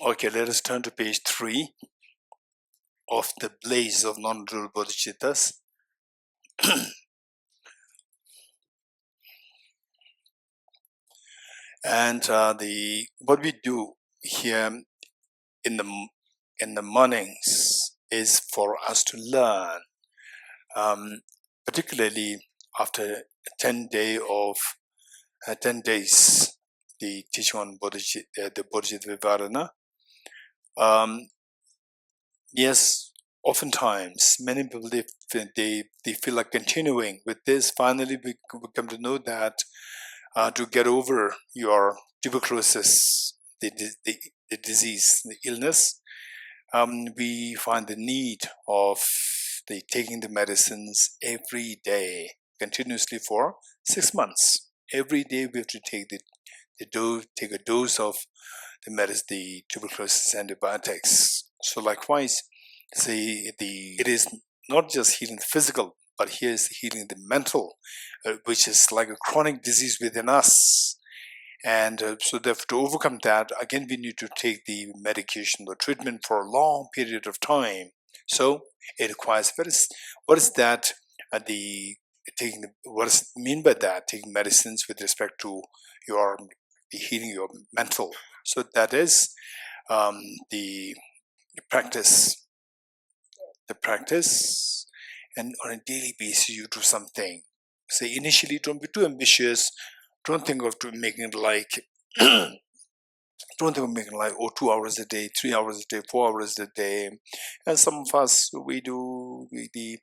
Okay, let us turn to page 3 of the Blaze of Non-Dual Bodhicittas. And what we do here in the mornings is for us to learn, particularly after 10 days, the teaching on the Bodhicittavivaraṇa. Yes, oftentimes many people they feel like continuing with this. Finally, we come to know that to get over your tuberculosis, the disease, the illness, we find the need of taking the medicines every day, continuously for 6 months. Every day we have to take a dose of the medicine, the tuberculosis antibiotics. So likewise, it is not just healing the physical, but here is healing the mental, which is like a chronic disease within us. And so therefore, to overcome that, again, we need to take the medication or treatment for a long period of time. So it requires what is that? What does it mean by that? Taking medicines with respect to healing your mental. So that is the practice. The practice, and on a daily basis, you do something. Say initially, don't be too ambitious. Don't think of making it like, don't think of making like 2 hours a day, 3 hours a day, 4 hours a day. And some of us, we do the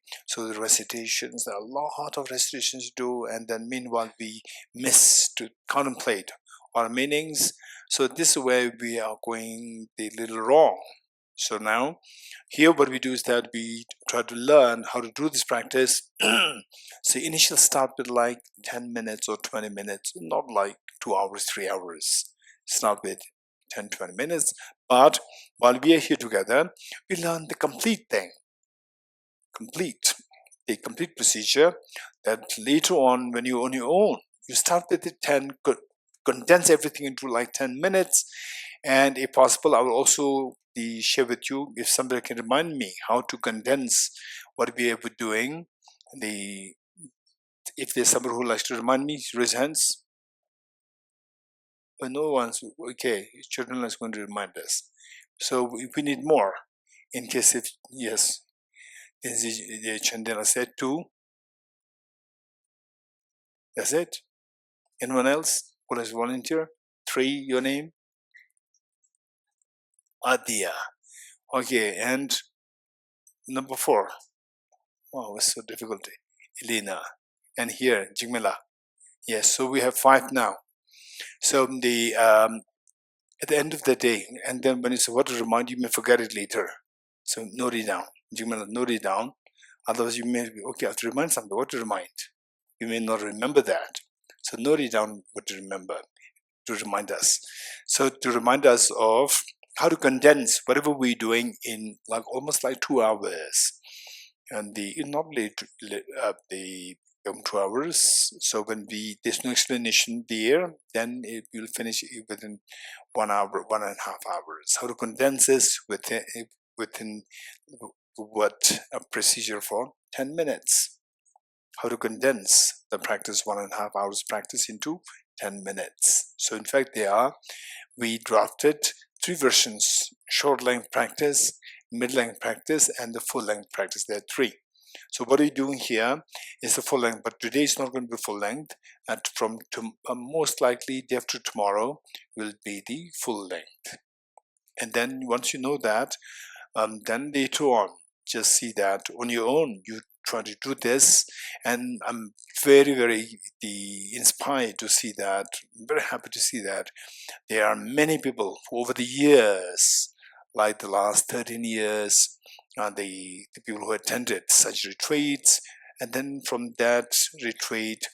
recitations. There are a lot of recitations to do, and then meanwhile we miss to contemplate our meanings. So this is where we are going a little wrong. So now, here what we do is that we try to learn how to do this practice. So initial start with like 10 minutes or 20 minutes, not like 2 hours, 3 hours. Start with 10, 20 minutes. But while we are here together, we learn the complete thing. The complete procedure that later on, when you're on your own, you start with the 10, condense everything into like 10 minutes. And if possible, I will also share with you, if somebody can remind me how to condense what we have been doing. If there's somebody who likes to remind me, raise hands. But no one's okay. Children is going to remind us. So if we need more, in case if yes, Chandana said 2. That's it. Anyone else who likes to volunteer? 3, your name? Adia. Okay, and number 4. Oh, it's so difficult. Elena. And here, Jigmela. Yes, so we have 5 now. So at the end of the day, and then when you say what to remind, you may forget it later. So note it down. Jigmela, note it down. Otherwise, you may be, okay, I have to remind something. What to remind? You may not remember that. So note it down what to remember, to remind us. So to remind us of how to condense whatever we're doing in like almost like 2 hours. And normally the 2 hours. So when there's no explanation there, then it will finish within 1 hour, 1.5 hours. How to condense this within what a procedure for 10 minutes. How to condense the practice 1.5 hours practice into 10 minutes. So in fact, we drafted 3 versions: short length practice, mid length practice, and the full length practice. There are 3. So what we're doing here is the full length, but today is not going to be full length. And most likely day after tomorrow will be the full length. And then once you know that, then later on, just see that on your own, you try to do this. And I'm very, very inspired to see that. I'm very happy to see that there are many people who over the years, like the last 13 years, the people who attended such retreats, and then from that retreat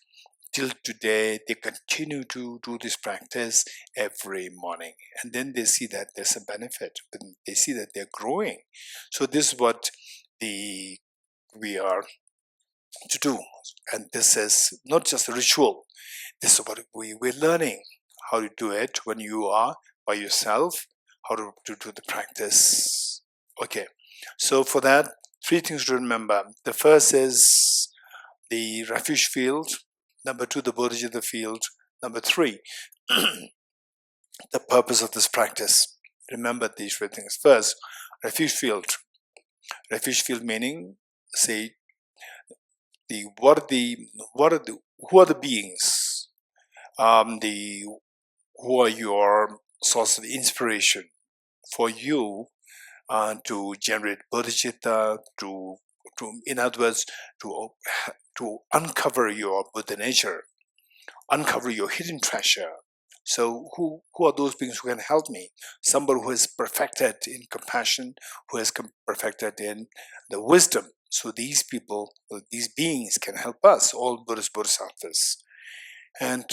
till today, they continue to do this practice every morning. And then they see that there's a benefit, they see that they're growing. So this is what we are to do. And this is not just a ritual. This is what we're learning how to do it when you are by yourself, how to do the practice. Okay, so for that, 3 things to remember. The first is the refuge field. Number 2, the Bodhicitta field. Number 3, the purpose of this practice. Remember these 3 things. First, refuge field. Refuge field meaning, say, who are the beings, who are your source of inspiration for you to generate bodhicitta, to in other words, to uncover your Buddha nature, uncover your hidden treasure. So who are those beings who can help me? Somebody who is perfected in compassion, who is perfected in the wisdom. So these people, these beings can help us, all Buddhist Bodhisattvas. And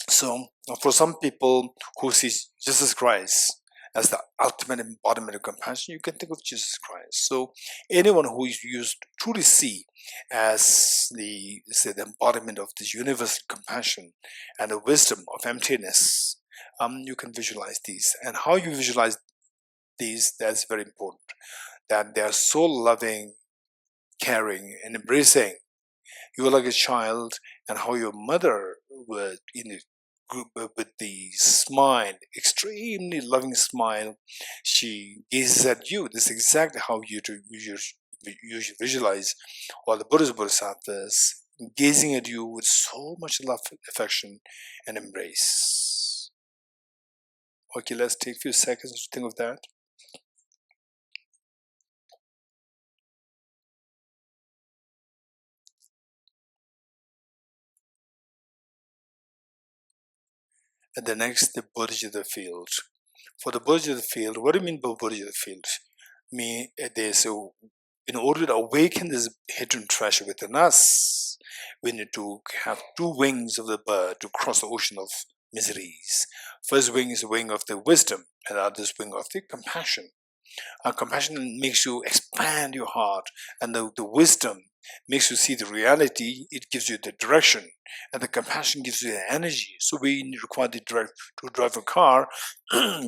so for some people who see Jesus Christ as the ultimate embodiment of compassion, you can think of Jesus Christ. So anyone who is used to truly see as the embodiment of this universal compassion and the wisdom of emptiness, you can visualize these. And how you visualize these, that's very important. That they are so loving, caring, and embracing. You are like a child, and how your mother would, with the smile, extremely loving smile, she gazes at you. This is exactly how you should visualize all the Buddhist Bodhisattvas gazing at you with so much love, affection, and embrace. Okay, let's take a few seconds to think of that. And the next, the Bodhicitta field. For the Bodhicitta field, what do you mean by Bodhicitta field? In order to awaken this hidden treasure within us, we need to have 2 wings of the bird to cross the ocean of miseries. First wing is the wing of the wisdom, and the other is wing of the compassion. Compassion makes you expand your heart, and the wisdom makes you see the reality. It gives you the direction, and the compassion gives you the energy. So we require to drive a car.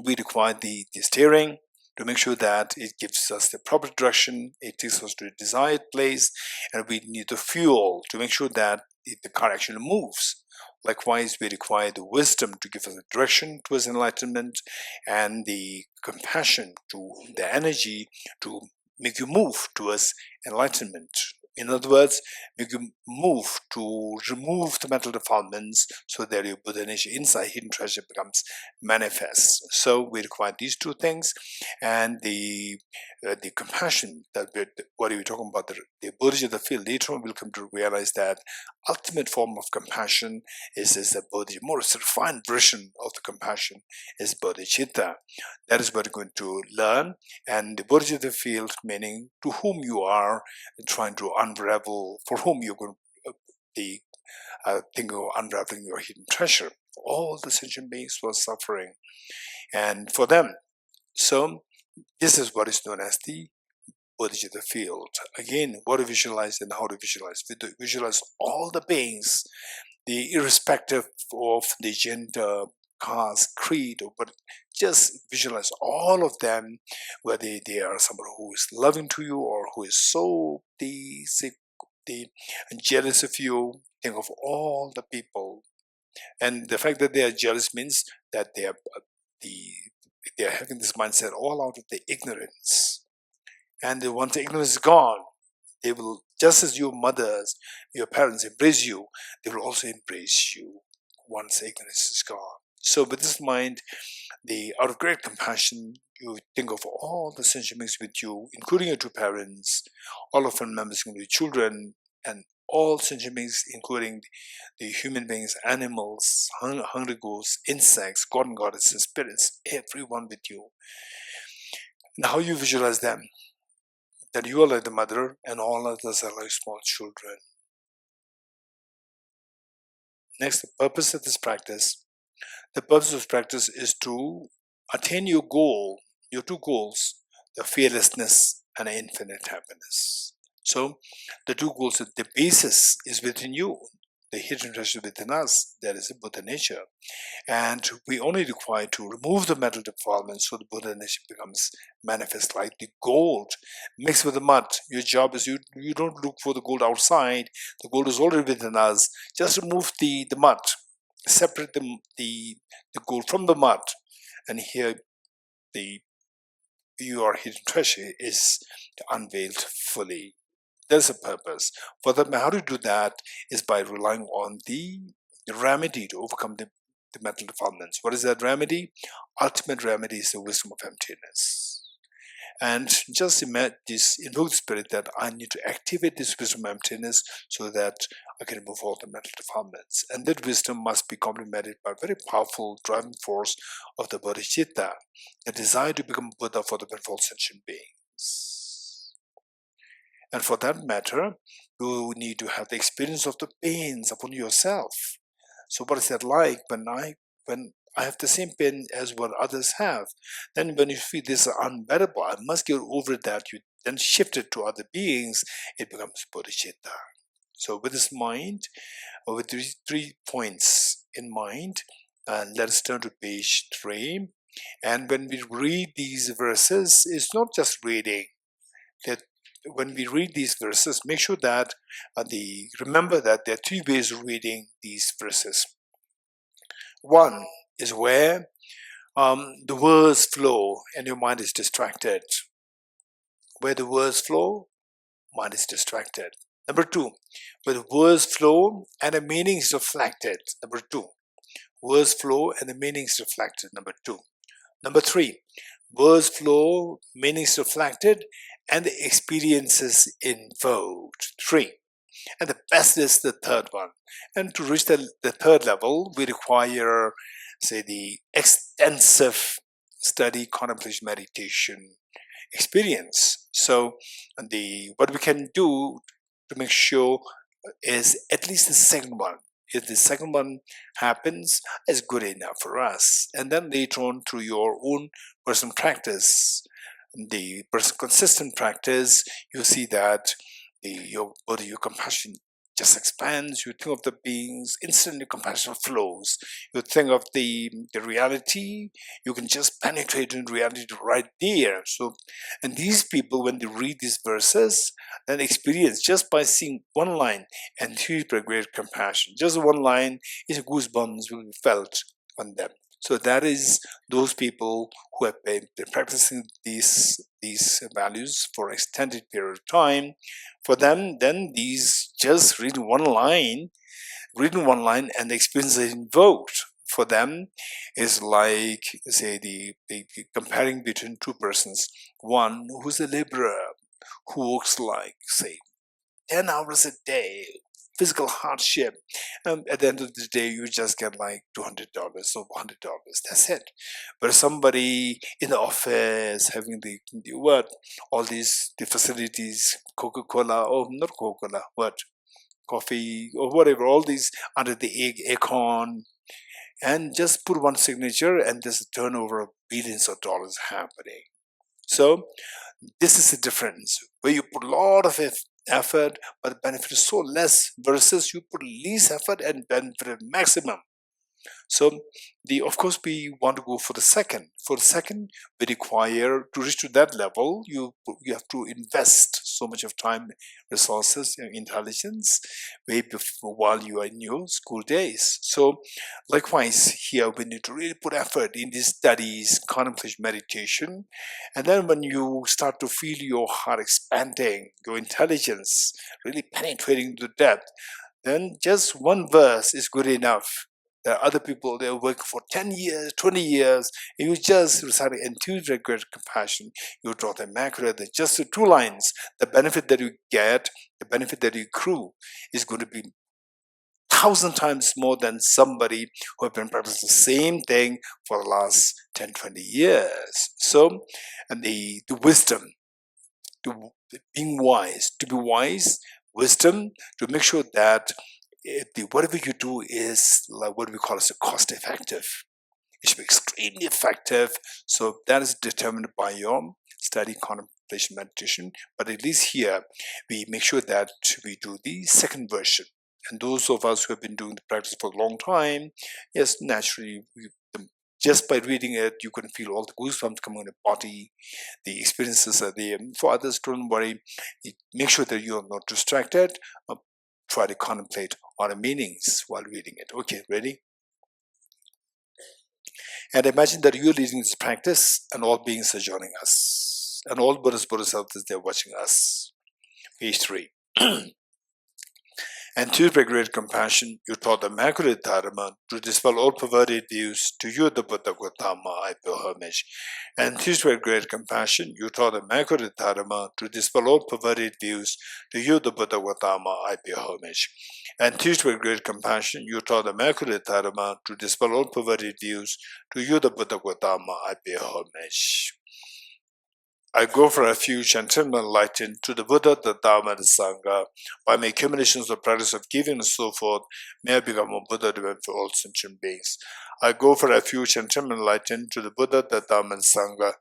We require the steering to make sure that it gives us the proper direction, it takes us to a desired place, and we need the fuel to make sure that the car actually moves. Likewise, we require the wisdom to give us the direction towards enlightenment, and the compassion, the energy to make you move towards enlightenment. In other words, make you move to remove the mental defilements so that your Buddha nature inside, hidden treasure, becomes manifest. So we require these 2 things, and the compassion, what are we talking about? The Bodhicitta field. Later on, we'll come to realize that ultimate form of compassion is the Bodhi, more refined version of the compassion is Bodhicitta. That is what we're going to learn. And the Bodhicitta field, meaning to whom you are trying to unravel, for whom you're going to think of unraveling your hidden treasure. All the sentient beings were suffering, and for them. So this is what is known as the Bodhicitta field. Again, what to visualize and how to visualize. Visualize all the beings, irrespective of the gender, caste, creed, but just visualize all of them, whether they are somebody who is loving to you or who is so jealous of you. Think of all the people, and the fact that they are jealous means that they are having this mindset all out of the ignorance. And once the ignorance is gone, they will, just as your mothers, your parents embrace you, they will also embrace you once the ignorance is gone. So with this mind, out of great compassion, you think of all the sentient beings with you, including your 2 parents, all of them members, including children, and all sentient beings, including the human beings, animals, hungry ghosts, insects, god and goddesses, spirits, everyone with you. And how you visualize them? That you are like the mother, and all others are like small children. Next, the purpose of this practice. The purpose of this practice is to attain your goal, your 2 goals, the fearlessness and infinite happiness. So the 2 goals, the basis is within you. the hidden treasure within us, that is the Buddha nature. And we only require to remove the mental defilements so the Buddha nature becomes manifest like the gold mixed with the mud. Your job is you don't look for the gold outside. The gold is already within us. Just remove the mud, separate the gold from the mud, and here your hidden treasure is unveiled fully. There's a purpose. For that, how to do that is by relying on the remedy to overcome the mental defilements. What is that remedy? Ultimate remedy is the wisdom of emptiness. And just invoke the spirit that I need to activate this wisdom of emptiness so that I can remove all the mental defilements. And that wisdom must be complemented by a very powerful driving force of the bodhicitta, the desire to become Buddha for the benefit of sentient beings. And for that matter, you need to have the experience of the pains upon yourself. So what is that like when I have the same pain as what others have? Then when you feel this is unbearable, I must get over that, you then shift it to other beings, it becomes bodhicitta. So with this mind, or with these 3 points in mind, let us turn to page 3. And when we read these verses, it's not just reading. That when we read these verses, make sure that remember that there are 3 ways of reading these verses. One is where the words flow and your mind is distracted. Where the words flow, mind is distracted. Number 2, where the words flow and the meaning is reflected. Number 2, words flow and the meaning is reflected. Number 2. Number 3, words flow, meanings reflected, and the experiences invoked. 3. And the best is the third one. And to reach the third level, we require, say, the extensive study, contemplation, meditation experience. So what we can do to make sure is at least the second one. If the second one happens, it's good enough for us. And then later on, through your own personal practice, the consistent practice, you see that your compassion just expands. You think of the beings, instantly compassion flows. You think of the reality, you can just penetrate into reality right there. So, and these people, when they read these verses, then experience just by seeing one line and feel great compassion. Just one line is goosebumps will be felt on them. So that is those people who have been practicing these values for an extended period of time. For them, then these just reading one line and the experience is invoked. For them is like, say, the comparing between 2 persons. One who's a laborer who works like, say, 10 hours a day, physical hardship. At the end of the day, you just get like $200 or $100. That's it. But somebody in the office having all these the facilities, Coca-Cola, or not Coca-Cola, coffee or whatever, all these under the aircon, and just put one signature and there's a turnover of billions of dollars happening. So this is the difference, where you put a lot of effort, but the benefit is so less, versus you put least effort and benefit maximum. So of course we want to go for the second. For the second, we require to reach to that level, you have to invest so much of time, resources, intelligence way before while you are in your school days. So likewise here we need to really put effort in these studies, contemplation, meditation, and then when you start to feel your heart expanding, your intelligence really penetrating to depth, then just one verse is good enough. There are other people, they work for 10 years, 20 years, and you just recite intuitive great compassion. You draw them accurately, just the 2 lines. The benefit that you get, the benefit that you accrue is going to be 1,000 times more than somebody who have been practicing the same thing for the last 10, 20 years. So, and the wisdom, to being wise, to be wise, wisdom, to make sure that whatever you do is like what we call as a cost effective. It should be extremely effective. So that is determined by your study, contemplation, meditation. But at least here, we make sure that we do the second version. And those of us who have been doing the practice for a long time, yes, naturally, just by reading it, you can feel all the goosebumps coming in the body. The experiences are there. For others, don't worry. Make sure that you are not distracted. Try to contemplate on the meanings while reading it. Okay, ready? And imagine that you're leading this practice and all beings are joining us. And all Buddhas, Bodhisattvas, they're watching us. Page 3. And to by great compassion, you taught the Immaculate Dharma to dispel all perverted views. To you, the Buddha Gautama, I pay homage. And to by great compassion, you taught the Immaculate Dharma to dispel all perverted views. To you, the Buddha Gautama, I pay homage. And to by great compassion, you taught the Immaculate Dharma to dispel all perverted views. To you, the Buddha Gautama, I pay homage. I go for refuge and turn my light into the Buddha, the Dharma, and the Sangha. By my accumulations of practice of giving and so forth, may I become a Buddha divine for all sentient beings. I go for refuge and turn my light into the Buddha, the Dharma, and Sangha.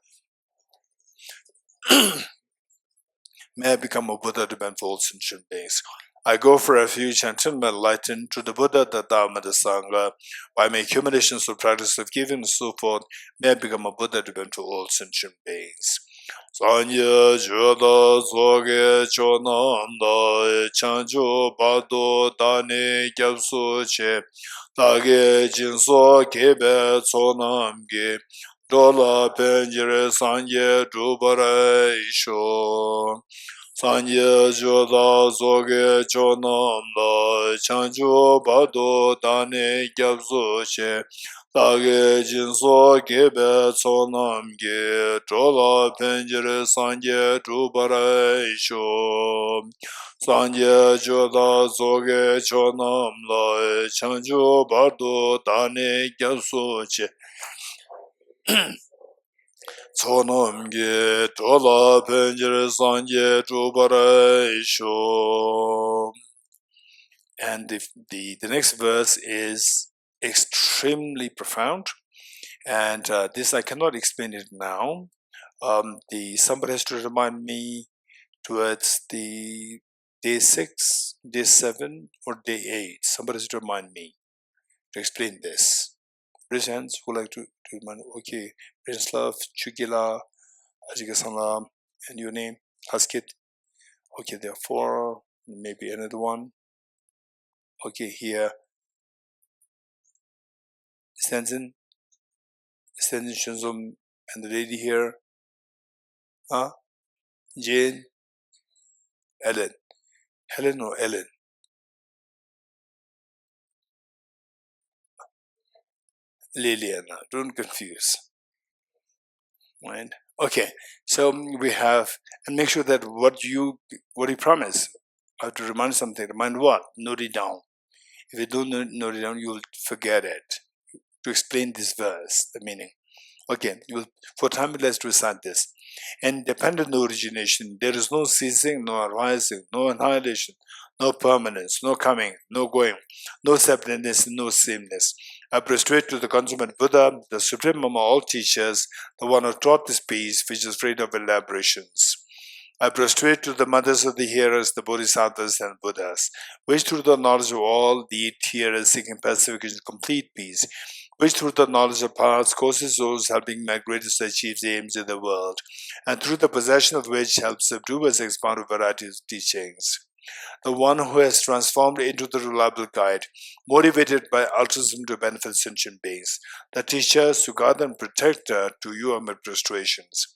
May I become a Buddha divine for all sentient beings. I go for refuge and turn my light into the Buddha, the Dharma, and the Sangha. By my accumulations of practice of giving and so forth, may I become a Buddha divine for all sentient beings. Sanye Joda Zoge Chonanda Chanjo Bado Dani Gyapsu Che Dage Jinso Kebe Tsonamge Dola Penjire Sanye Dubara Isho Sanye Joda Zoge Chonanda Chanjo Bado Dani Gyapsu Che Dage Jinso Gebe Tsonamge Chola Penjire Sanje Dubara Isho Sanje Joda Zoge Chonam Lai Chanju Bardo Dane Gyapsu Che Tsonamge Chola Penjire Sanje Dubara Isho. And the next verse is extremely profound, and this I cannot explain it now. Somebody has to remind me towards the day 6, day 7, or day 8. Somebody has to remind me to explain this. Raise hands who like to remind. Okay, Prince Love, Chugila, Ajigasana, and your name, Haskit. Okay, there are 4, maybe another one. Okay, here. Stanzen Shunzum, and the lady here, Jane, Ellen. Helen or Ellen? Liliana, don't confuse. Right? Okay, so we have, and make sure that what you promise. I have to remind something. Remind what? Note it down. If you don't note it down, you'll forget it. To explain this verse, the meaning. Okay, for time let's recite this. Independent origination, there is no ceasing, no arising, no annihilation, no permanence, no coming, no going, no separateness, no sameness. I prostrate to the consummate Buddha, the supreme among all teachers, the one who taught this peace, which is free of elaborations. I prostrate to the mothers of the hearers, the Bodhisattvas and Buddhas, which through the knowledge of all, the hearers seeking pacification, complete peace, which through the knowledge of paths causes those helping migrate to achieve the aims of the world, and through the possession of which helps subdue us expound a variety of teachings. The one who has transformed into the reliable guide, motivated by altruism to benefit sentient beings, the teacher, Sugata and protector, to you are my prostrations.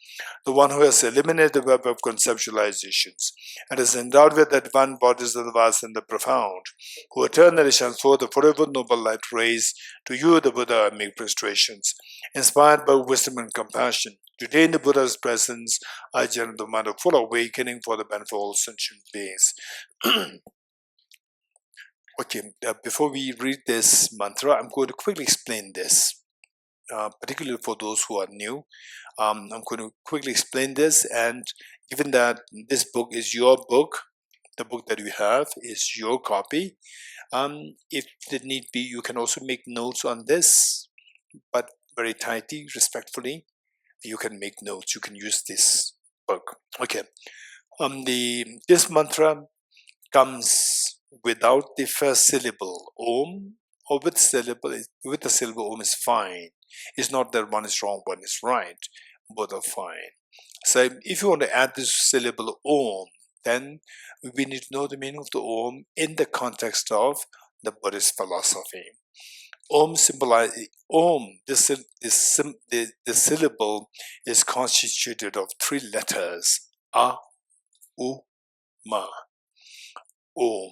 The one who has eliminated the web of conceptualizations and is endowed with the divine bodies of the vast and the profound, who eternally shines forth the forever noble light rays, to you the Buddha I make prostrations. Inspired by wisdom and compassion, today in the Buddha's presence, I generate the mind of full awakening for the benefit of all sentient beings. Okay, before we read this mantra, I'm going to quickly explain this, particularly for those who are new. I'm going to quickly explain this, and given that this book is your book, the book that you have is your copy, if it need be, you can also make notes on this, but very tightly, respectfully, you can make notes, you can use this book. Okay, this mantra comes without the first syllable, Om, or with the syllable Om is fine. It's not that one is wrong, one is right. Both are fine. So if you want to add this syllable Om, then we need to know the meaning of the Om in the context of the Buddhist philosophy. Om symbolizes Om. The syllable is constituted of 3 letters: A, U, Ma. Om.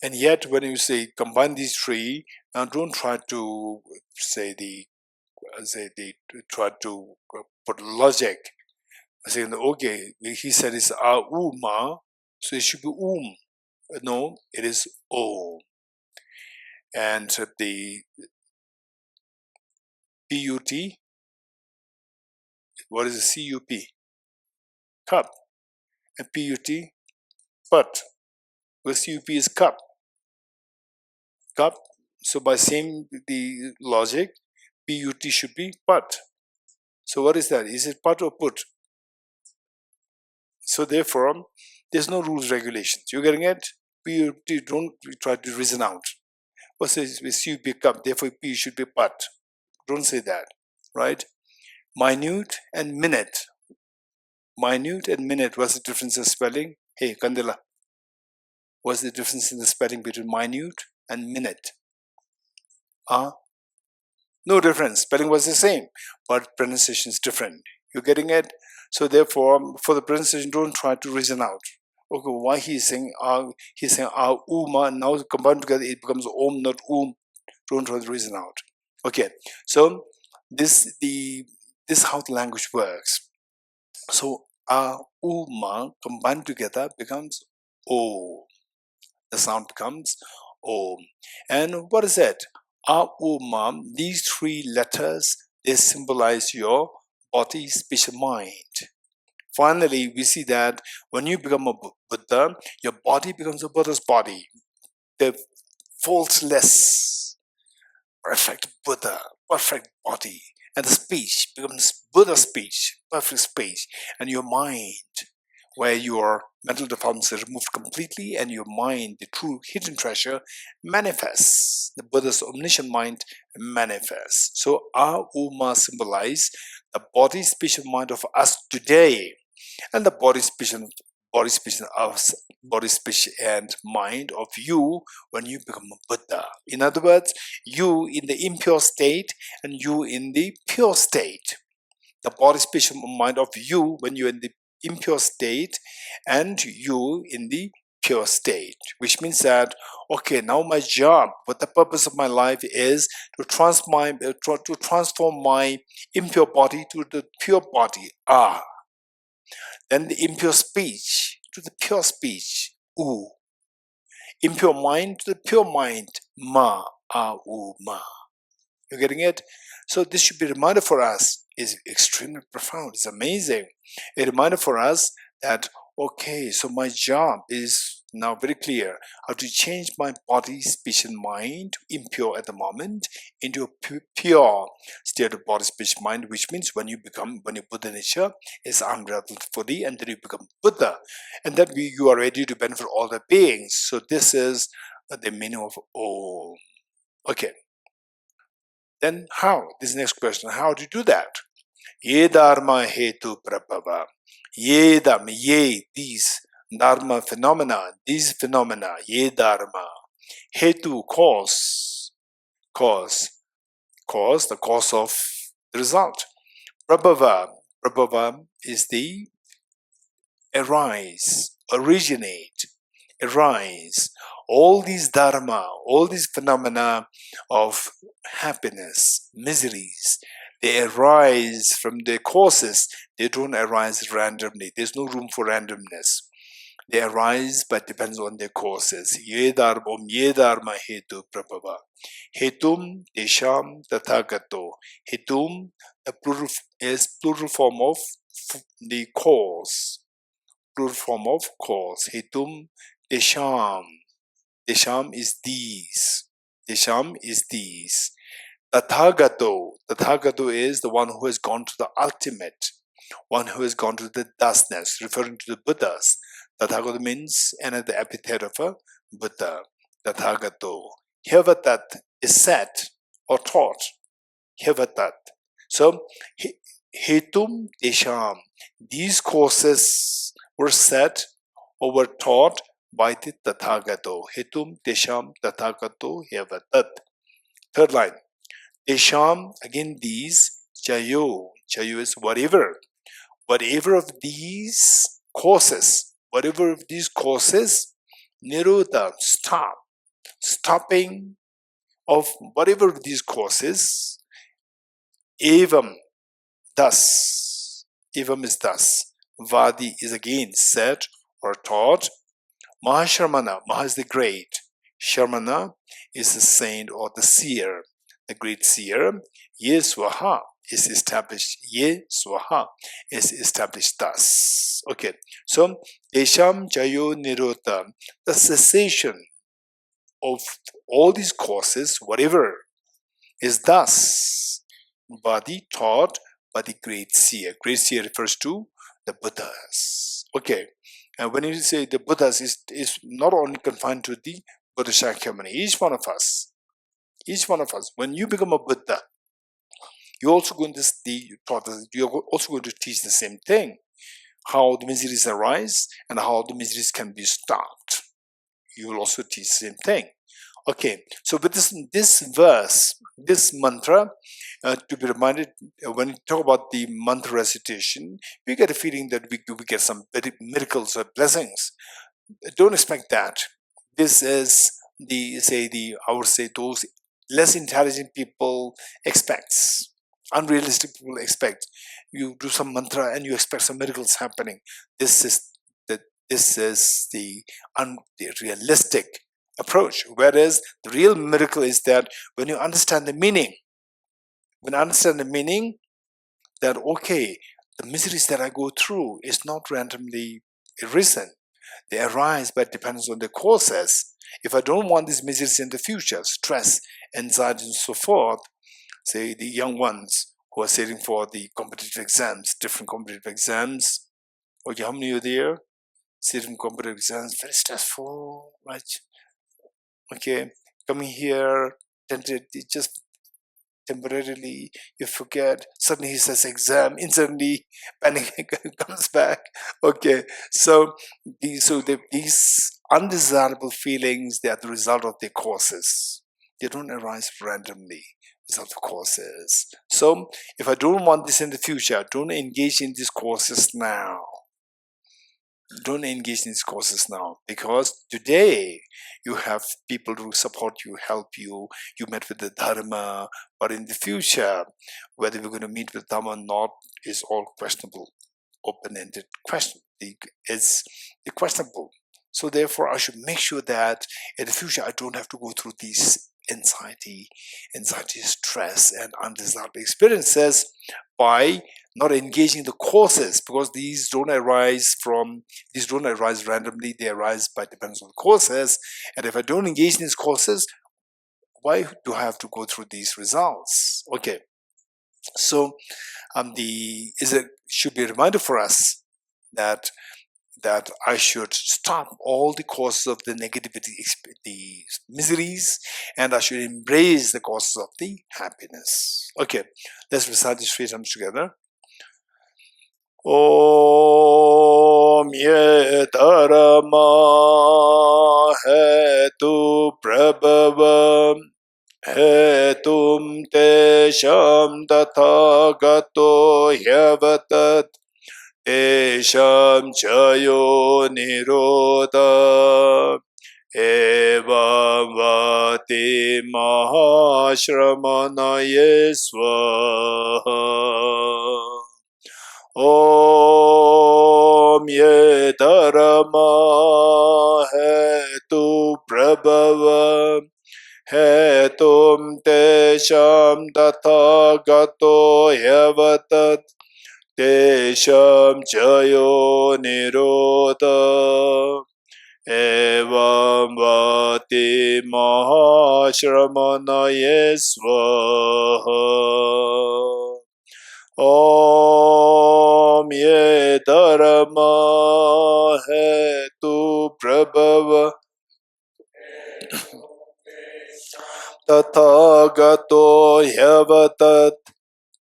And yet, when you say combine these 3, now don't try to try to put logic. Saying, okay, he said it's A, U, Ma, so it should be No, it is Om. And the P-U-T, what is the C-U-P? Cup. And P-U-T, but. Well, C-U-P is cup. Cup. So by same the logic, P-U-T should be but. So what is that? Is it but or put? So therefore, there's no rules, regulations. You're getting it? P-U-T, don't try to reason out. What says C-U-P cup, therefore P should be but. Don't say that, right? Minute and minute. Minute and minute, what's the difference in spelling? Hey, Kandila, what's the difference in the spelling between minute and minute? No difference. Spelling was the same, but pronunciation is different. You're getting it? So therefore, for the pronunciation, don't try to reason out. Okay, why he's saying uma, and now combined together it becomes om, not Don't try to reason out. Okay, so this is how the language works. So uma combined together becomes o. The sound becomes om. And what is it? Uma, these 3 letters, they symbolize your body, speech, and mind. Finally, we see that when you become a Buddha, your body becomes a Buddha's body. The faultless, perfect Buddha, perfect body. And the speech becomes Buddha speech, perfect speech. And your mind, where your mental defilements are removed completely and your mind, the true hidden treasure, manifests. The Buddha's omniscient mind manifests. So our Uma symbolize the body, speech, and mind of us today, and the body, speech, and mind of you when you become a Buddha. In other words, you in the impure state and you in the pure state. The body, speech, and mind of you when you're in the impure state and you in the pure state, which means that, okay, now my job, what the purpose of my life is to transform my impure body to the pure body, then the impure speech to the pure speech, u, impure mind to the pure mind, ma, ma. You're getting it? So this should be a reminder for us. Is extremely profound. It's amazing. A reminder for us that, okay, so my job is now very clear how to change my body, speech, and mind, impure at the moment, into a pure state of body, speech, mind, which means when you Buddha nature is unraveled fully, and then you become Buddha, and that you are ready to benefit all the beings. So this is the meaning of Om. Okay. Then how? This next question, how do you do that? Ye dharma hetu prabhava. Ye dharma, these dharma phenomena, ye dharma. Hetu, cause, the cause of the result. Prabhava is the arise, originate, arise. All these dharma, all these phenomena of happiness, miseries, they arise from their causes. They don't arise randomly. There's no room for randomness. They arise but depends on their causes. Ye dharma hetu prabhava. Hetum tesham tathagato. Hetum, the plural is plural form of the cause. Plural form of cause. Hetum tesham. Tesham is these. Tesham is these. Tathagato. Tathagato is the one who has gone to the ultimate, one who has gone to the thusness, referring to the Buddhas. Tathagata means another epithet of a Buddha. Tathagato. Hevatat is said or taught. Hevatat. So, Hetum Desham. These courses were said or were taught by the Tathagato. Hetum Desham Tathagato Hevatat. Third line. Desham, again these, Chayo. Chayo is whatever. Whatever of these courses, Nirodha, stopping of whatever of these courses, Evam, thus, Evam is thus, Vadi is again said or taught, Mahasharmana, Maha is the great, Sharmana is the saint or the seer, the great seer, Ye Swaha is established, Ye Swaha is established thus. Okay, so Desham Jayo Nirodha, the cessation of all these causes, whatever, is thus Badi taught by the great seer. Great seer refers to the Buddhas. Okay, and when you say the Buddhas, is not only confined to the Buddha Shakyamuni. Each one of us, when you become a Buddha, you're also going to you're also going to teach the same thing, how the miseries arise and how the miseries can be stopped. You will also teach the same thing. Okay, so with this verse, this mantra, to be reminded, when you talk about the mantra recitation, we get a feeling that we get some miracles or blessings. Don't expect that. This is those less intelligent people expects. Unrealistic people expect. You do some mantra and you expect some miracles happening. This is the realistic approach. Whereas the real miracle is that when you understand the meaning, that okay, the miseries that I go through is not randomly arisen. They arise but depends on the causes. If I don't want these miseries in the future, stress, anxiety, and so forth, say the young ones who are sitting for the competitive exams, different competitive exams. Okay, how many are there? Sitting competitive exams, very stressful, right? Okay, coming here, just temporarily you forget, suddenly he says exam, instantly panic comes back. Okay, so these undesirable feelings, they are the result of their causes. They don't arise randomly, result of causes. So if I don't want this in the future, don't engage in these courses now. Don't engage in these courses now, because today you have people who support you, help you, you met with the Dharma, but in the future, whether we're going to meet with Dharma or not is all questionable, open-ended question. It's questionable. So therefore, I should make sure that in the future, I don't have to go through these anxiety, stress, and undesirable experiences by not engaging the causes, because these don't arise randomly, they arise by dependence on causes. And if I don't engage in these causes, why do I have to go through these results? Okay, so should be a reminder for us that I should stop all the causes of the negativity, the miseries, and I should embrace the causes of the happiness. Okay, let's recite these three times together. Om ye dharma hetu prabhavam hetum tesham tathagato hyavatat tesham chayo nirodha evam vati mahashramanaye swaha. Om ye dharma hetu prabhava hetum tesham tathagato hyavatat tesham chayo nirodha evam vati mahashramanaye swaha. Om ye dharma hetu prabhava Tathagato Yavatat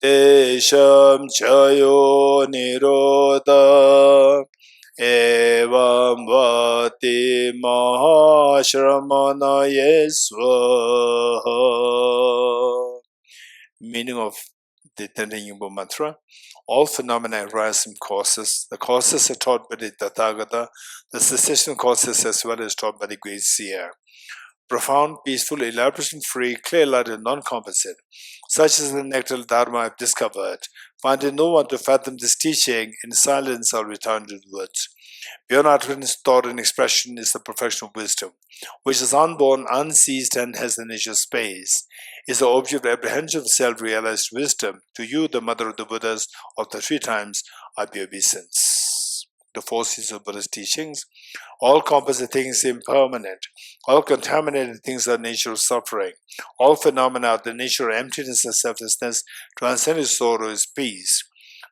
Desham Chayo Nirodha Evam Vati Mahashramana Yeswaha. Meaning of the Tending mantra: all phenomena arise from causes. The causes are taught by the Tathagata, the cessation causes as well as taught by the great seer. Profound, peaceful, elaboration-free, clear-lighted, non-composite, such as the nectar Dharma I've discovered, finding no one to fathom this teaching, in silence I'll return to the woods. Beyond utterance, thought, and expression is the perfection of wisdom, which is unborn, unceased, and has the nature of space. Is the object of apprehension of self-realized wisdom. To you, the mother of the Buddhas of the 3 times of the obeisance. The forces of Buddha's teachings. All composite things are impermanent. All contaminated things are the nature of suffering. All phenomena are the nature of emptiness and selflessness. Transcendent sorrow is peace.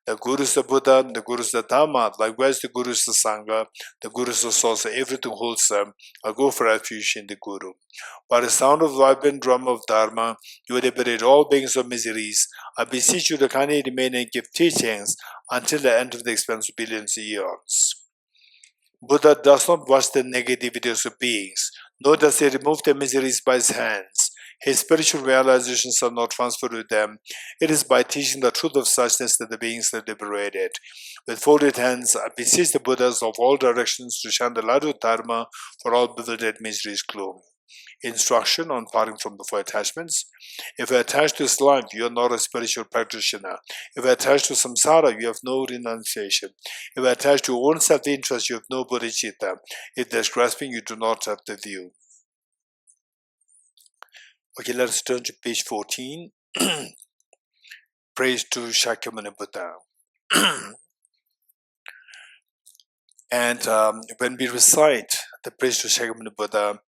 The Guru is the Buddha, the Guru is the Dhamma, likewise the Guru is the Sangha, the Guru is the source of everything wholesome. I go for refuge in the Guru. By the sound of the vibrant drum of Dharma, you liberate all beings of miseries. I beseech you to kindly remain and give teachings until the end of the expanse of billions of eons. Buddha does not watch the negativities of beings, nor does he remove their miseries by his hands. His spiritual realizations are not transferred with them. It is by teaching the truth of suchness that the beings are liberated. With folded hands, I beseech the Buddhas of all directions to shine the light of Dharma for all bewildered miseries gloom. Instruction on parting from the 4 attachments. If you're attached to this life, you are not a spiritual practitioner. If you're attached to samsara, you have no renunciation. If you're attached to your own self-interest, you have no bodhicitta. If there's grasping, you do not have the view. Okay, let us turn to page 14. Praise to Shakyamuni Buddha. And when we recite the praise to Shakyamuni Buddha,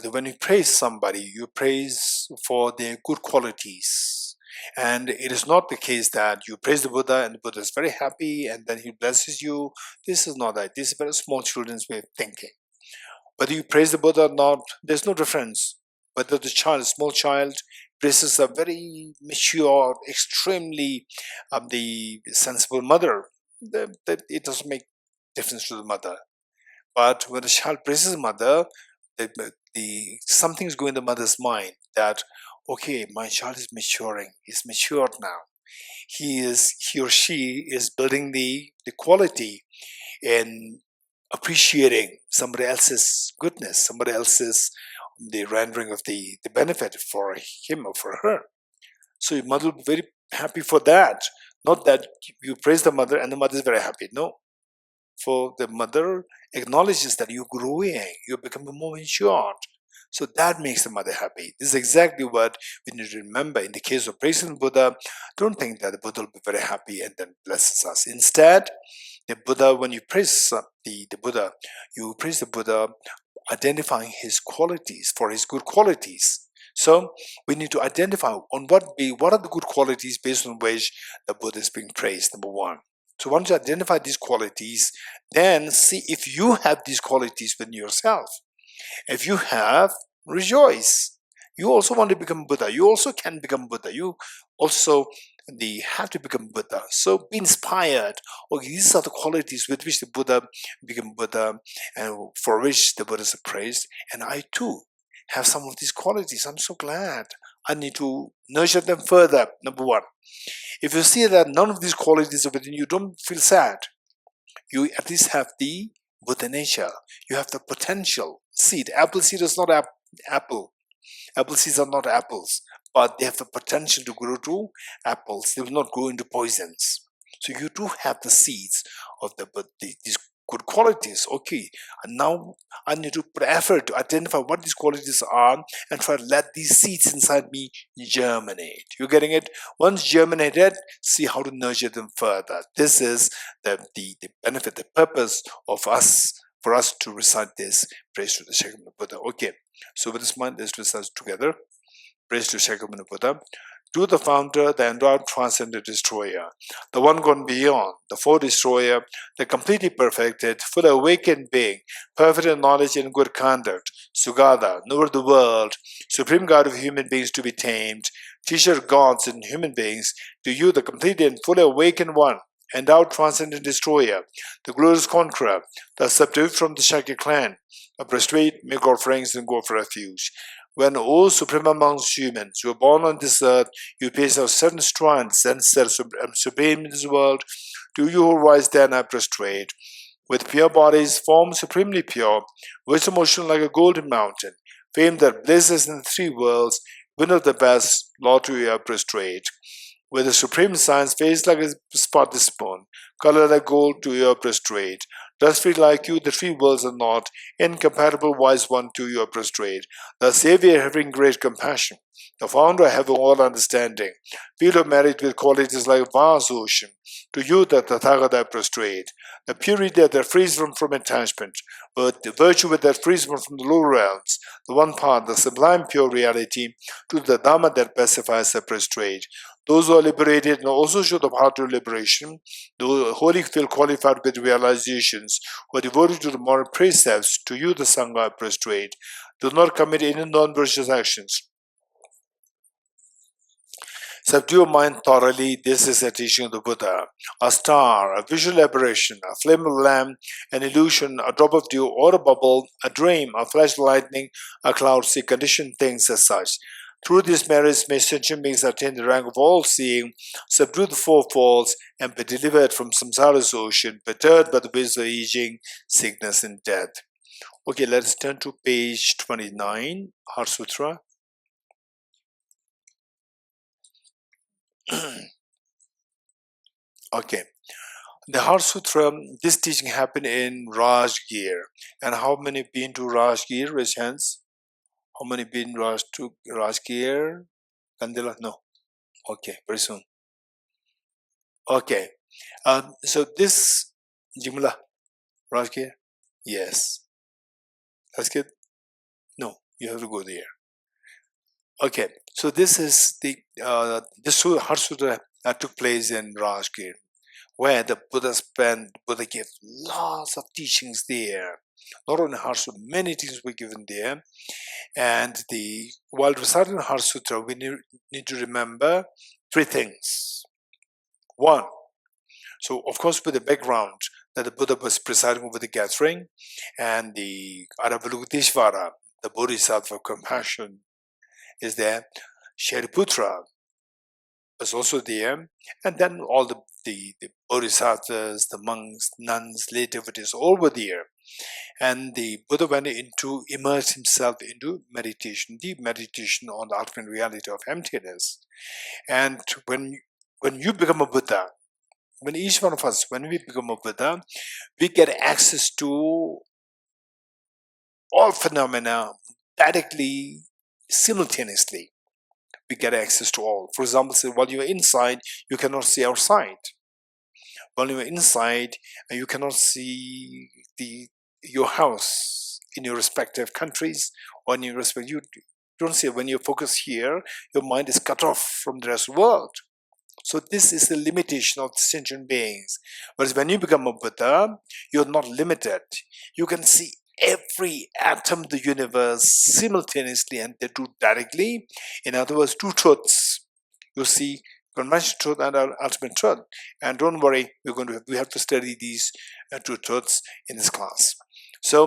when you praise somebody, you praise for their good qualities. And it is not the case that you praise the Buddha and the Buddha is very happy and then he blesses you. This is not that. This is very small children's way of thinking. Whether you praise the Buddha or not, there's no difference. Whether the child, small child, praises a very mature, extremely the sensible mother, that it doesn't make difference to the mother. But when the child praises the mother, something's going in the mother's mind that, okay, my child is maturing. He's matured now. He or she is building the quality in appreciating somebody else's goodness, somebody else's the rendering of the benefit for him or for her. So your mother will be very happy for that. Not that you praise the mother and the mother is very happy. No. For the mother acknowledges that you're growing, you're becoming more matured. So that makes the mother happy. This is exactly what we need to remember. In the case of praising Buddha, don't think that the Buddha will be very happy and then blesses us. Instead, the Buddha, when you praise the Buddha, you praise the Buddha identifying his qualities for his good qualities. So we need to identify on what are the good qualities based on which the Buddha is being praised, number one. So once you identify these qualities, then see if you have these qualities within yourself. If you have, rejoice. You also want to become Buddha. You also can become Buddha. You also have to become Buddha. So be inspired. Okay, these are the qualities with which the Buddha became Buddha and for which the Buddhas are praised. And I too have some of these qualities. I'm so glad. I need to nurture them further, number one. If you see that none of these qualities are within you, don't feel sad. You at least have the Buddha nature. You have the potential seed. Apple seed is not apple. Apple seeds are not apples, but they have the potential to grow to apples. They will not grow into poisons. So you do have the seeds of these good qualities. Okay, and now I need to put effort to identify what these qualities are and try to let these seeds inside me germinate. You're getting it? Once germinated, see how to nurture them further. This is the benefit, the purpose of us, for us to recite this praise to the Shakyamuni Buddha. Okay, so with this mind, let's recite together. Praise to Shakyamuni Buddha. to the founder, the endowed transcendent destroyer, the one gone beyond, the fourth destroyer, the completely perfected, fully awakened being, perfect in knowledge and good conduct, Sugata, knower of the world, supreme God of human beings to be tamed, teacher of gods and human beings, to you the completely and fully awakened one, endowed transcendent destroyer, the glorious conqueror, the subdued from the Shakya clan, a prostrate, make offerings and go for refuge. When, O supreme amongst humans, you are born on this earth, you pace out certain strands and set supreme in this world, to you who rise then I prostrate. With pure bodies, form supremely pure, wisdom ocean like a golden mountain, fame that blazes in the three worlds, winner of the best, Lord to you I prostrate. With a supreme science, face like a spotless spoon, color like gold to your prostrate. Dust free like you, the three worlds are not, incompatible wise one to your prostrate. The Savior having great compassion, the founder having all understanding, field of merit with qualities like a vast ocean, to you the Tathagata prostrate. The purity that frees one from attachment, but the virtue that frees one from the lower realms, the one part, the sublime pure reality, to the Dhamma that pacifies the prostrate. Those who are liberated and also show the path to liberation, those wholly feel qualified with realizations, who are devoted to the moral precepts, to you the Sangha prostrate. Do not commit any non-virtuous actions. Subdue your mind thoroughly. This is a teaching of the Buddha. A star, a visual aberration, a flame of lamp, an illusion, a drop of dew or a bubble, a dream, a flash of lightning, a cloud, see conditioned things as such. Through these merits may sentient beings attain the rank of all-seeing, subdue the four faults, and be delivered from samsara's ocean, perturbed by the waves of aging, sickness, and death. Okay, let's turn to page 29, Heart Sutra. Okay, the Heart Sutra, this teaching happened in Rajgir. And how many been to Rajgir? Raise hands. How many been to Rajgir? Kandila? No. Okay, very soon. Okay, so this Jimla, Rajgir? Yes. That's good? No, you have to go there. Okay, so this is the this Heart Sutra took place in Rajgir, where the Buddha gave lots of teachings there. Not only Heart Sutra, many teachings were given there. And while reciting the Heart Sutra, we need to remember three things. One, so of course with the background that the Buddha was presiding over the gathering, and the Avalokiteshvara, the Bodhisattva of compassion, is there. Shariputra was also there, and then all the bodhisattvas, the monks, nuns, lay devotees, all were there. And the Buddha went into, immersed himself into meditation, deep meditation on the ultimate reality of emptiness. And when you become a Buddha, when each one of us, when we become a Buddha, we get access to all phenomena directly, simultaneously. We get access to all. For example, say, while you're inside, you cannot see outside. While you're inside, you cannot see your house in your respective countries, or in your respective, you don't see it. When you focus here, your mind is cut off from the rest of the world. So this is the limitation of the sentient beings. Whereas when you become a Buddha, you're not limited. You can see every atom of the universe simultaneously and they do directly. In other words, two truths. You see conventional truth and ultimate truth. And don't worry, we have to study these two truths in this class. So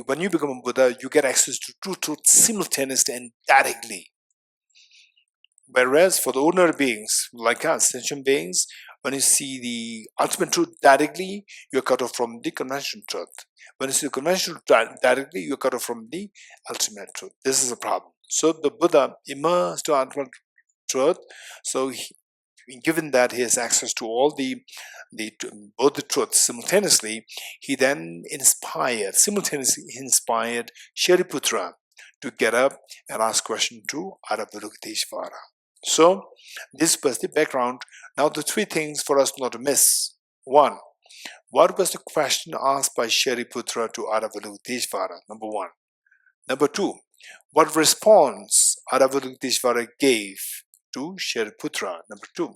when you become a Buddha, you get access to two truths simultaneously and directly. Whereas for the ordinary beings, like us, sentient beings, when you see the ultimate truth directly, you're cut off from the conventional truth. When you see the conventional truth directly, you're cut off from the ultimate truth. This is a problem. So the Buddha immersed to ultimate truth. So given that he has access to all both the truths simultaneously, he then simultaneously inspired Shariputra to get up and ask question to Avalokiteshvara. So this was the background. Now the three things for us not to miss. One, what was the question asked by Shariputra to Avalokiteshvara? Number one. Number two, what response Avalokiteshvara gave to Shariputra. Number 2.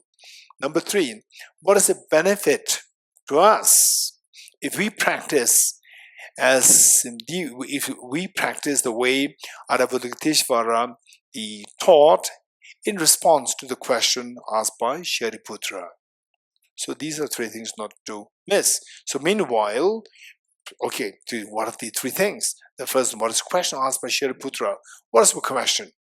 Number 3, what is the benefit to us if we practice the way Bodhicittavivaraṇa taught in response to the question asked by Shariputra? So these are 3 things not to miss. So meanwhile, okay, what are the 3 things? The first, what is the question asked by Shariputra? What is the question?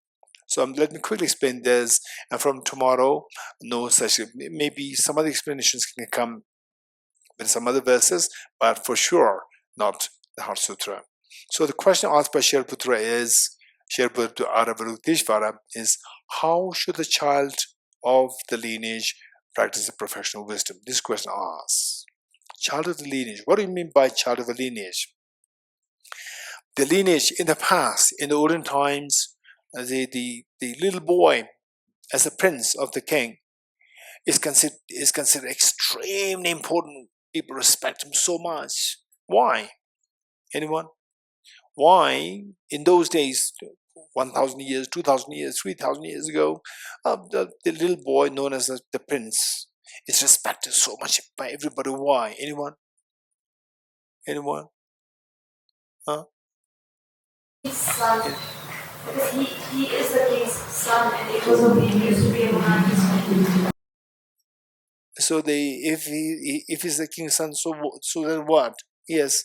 So let me quickly explain this, and from tomorrow, no such, maybe some other explanations can come with some other verses, but for sure not the Heart Sutra. So the question asked by Shariputra is, is, how should the child of the lineage practice the professional wisdom? This question asks. Child of the lineage. What do you mean by child of the lineage? The lineage in the past, in the olden times, the little boy as a prince of the king is considered extremely important. People respect him so much. Why? Anyone? Why in those days, 1,000 years, 2,000 years, 3,000 years ago, the little boy known as the prince is respected so much by everybody? Why? Anyone? Anyone? Huh? His son, because he is the king's son, and it was okay. He used to be a monarch. So if he's the king's son, so then what? Yes.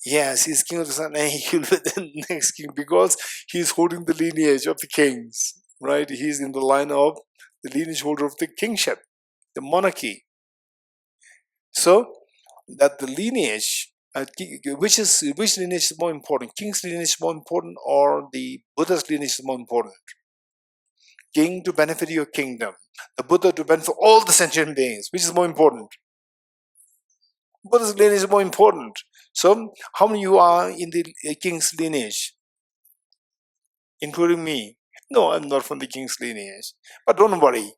Yes, he's king of the sun, and he will be the next king because he's holding the lineage of the kings, right? He's in the line of the lineage holder of the kingship, the monarchy. So that the lineage, which lineage is more important? King's lineage is more important, or the Buddha's lineage is more important? King to benefit your kingdom, the Buddha to benefit all the sentient beings. Which is more important? Buddha's lineage is more important. So, how many you are in the king's lineage? Including me. No, I'm not from the king's lineage. But don't worry.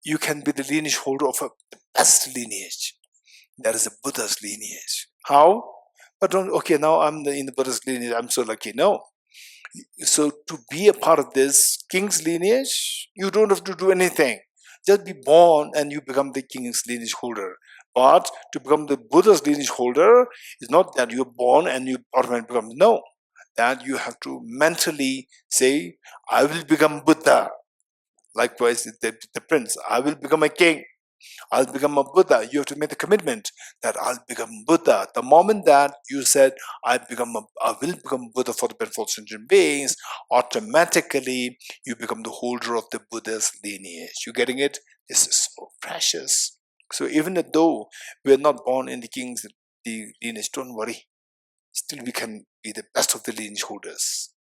You can be the lineage holder of the best lineage. That is the Buddha's lineage. How? But don't, okay, now I'm in the Buddha's lineage. I'm so lucky. No. So, to be a part of this king's lineage, you don't have to do anything. Just be born and you become the king's lineage holder. But to become the Buddha's lineage holder is not that you're born and you automatically become. No, that you have to mentally say, I will become Buddha. Likewise, the prince, I will become a king. I'll become a Buddha. You have to make the commitment that I'll become Buddha. The moment that you said, I will become Buddha for the benefit of sentient beings, automatically you become the holder of the Buddha's lineage. You getting it? This is so precious. So even though we are not born in the king's lineage, don't worry. Still we can be the best of the lineage holders.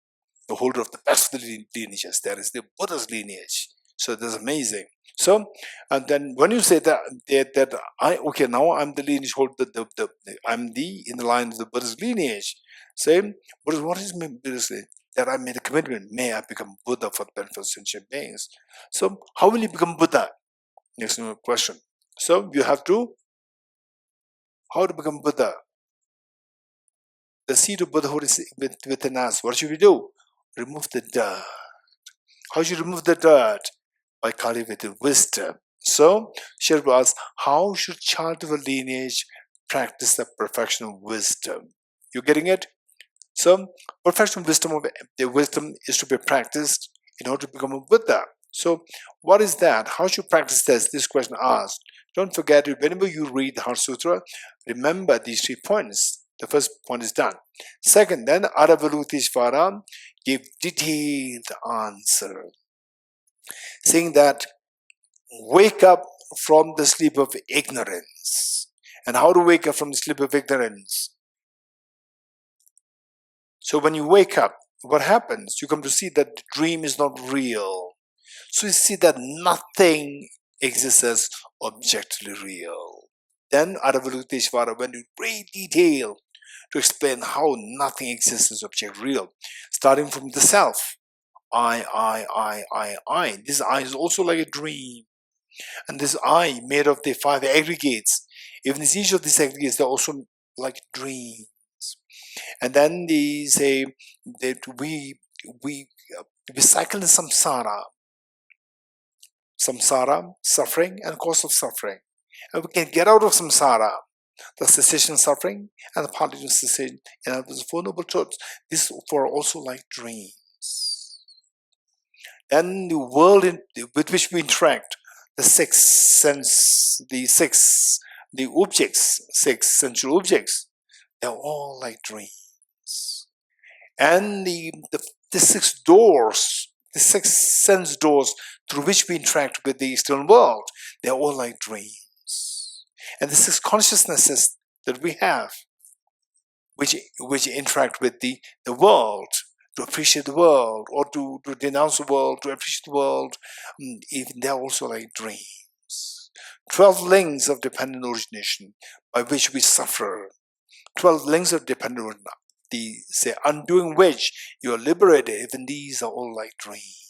The holder of the best of the lineages. That is the Buddha's lineage. So that's amazing. So, and then when you say that now I'm the lineage holder, I'm in the line of the Buddha's lineage. Say, what is my Buddha's lineage? That I made a commitment. May I become Buddha for the benefit of sentient beings. So, how will you become Buddha? Next question. So, you have to, how to become Buddha? The seed of Buddhahood is within us. What should we do? Remove the dirt. How should you remove the dirt? By cultivating wisdom. So, Shariputra asks, how should child of a lineage practice the perfection of wisdom? You getting it? So, perfection of the wisdom is to be practiced in order to become a Buddha. So, what is that? How should you practice this? This question asked. Don't forget it. Whenever you read the Heart Sutra, remember these 3 points. The first point is done. Second, then Bodhicittavivaraṇa gave detailed answer, saying that wake up from the sleep of ignorance. And how to wake up from the sleep of ignorance? So when you wake up, what happens? You come to see that the dream is not real. So you see that nothing exists as objectively real. Then Bodhicittavivaraṇa, when you read detail to explain how nothing exists as objectively real, starting from the self. I. This I is also like a dream. And this I made of the 5 aggregates. Even each of these aggregates, they're also like dreams. And then they say that we to be cycled in samsara. Samsara, suffering, and cause of suffering. And we can get out of samsara, the cessation of suffering, and the palliative cessation. And those Four Noble Truths. These four are also like dreams. And the world with which we interact, the six sensual objects, they're all like dreams. And the six doors, the six sense doors through which we interact with the external world, they're all like dreams. And the six consciousnesses that we have, which interact with the world, to appreciate the world, or to denounce the world, to appreciate the world, even they're also like dreams. 12 links of dependent origination by which we suffer. 12 links of dependent origination, undoing which you are liberated. Even these are all like dreams.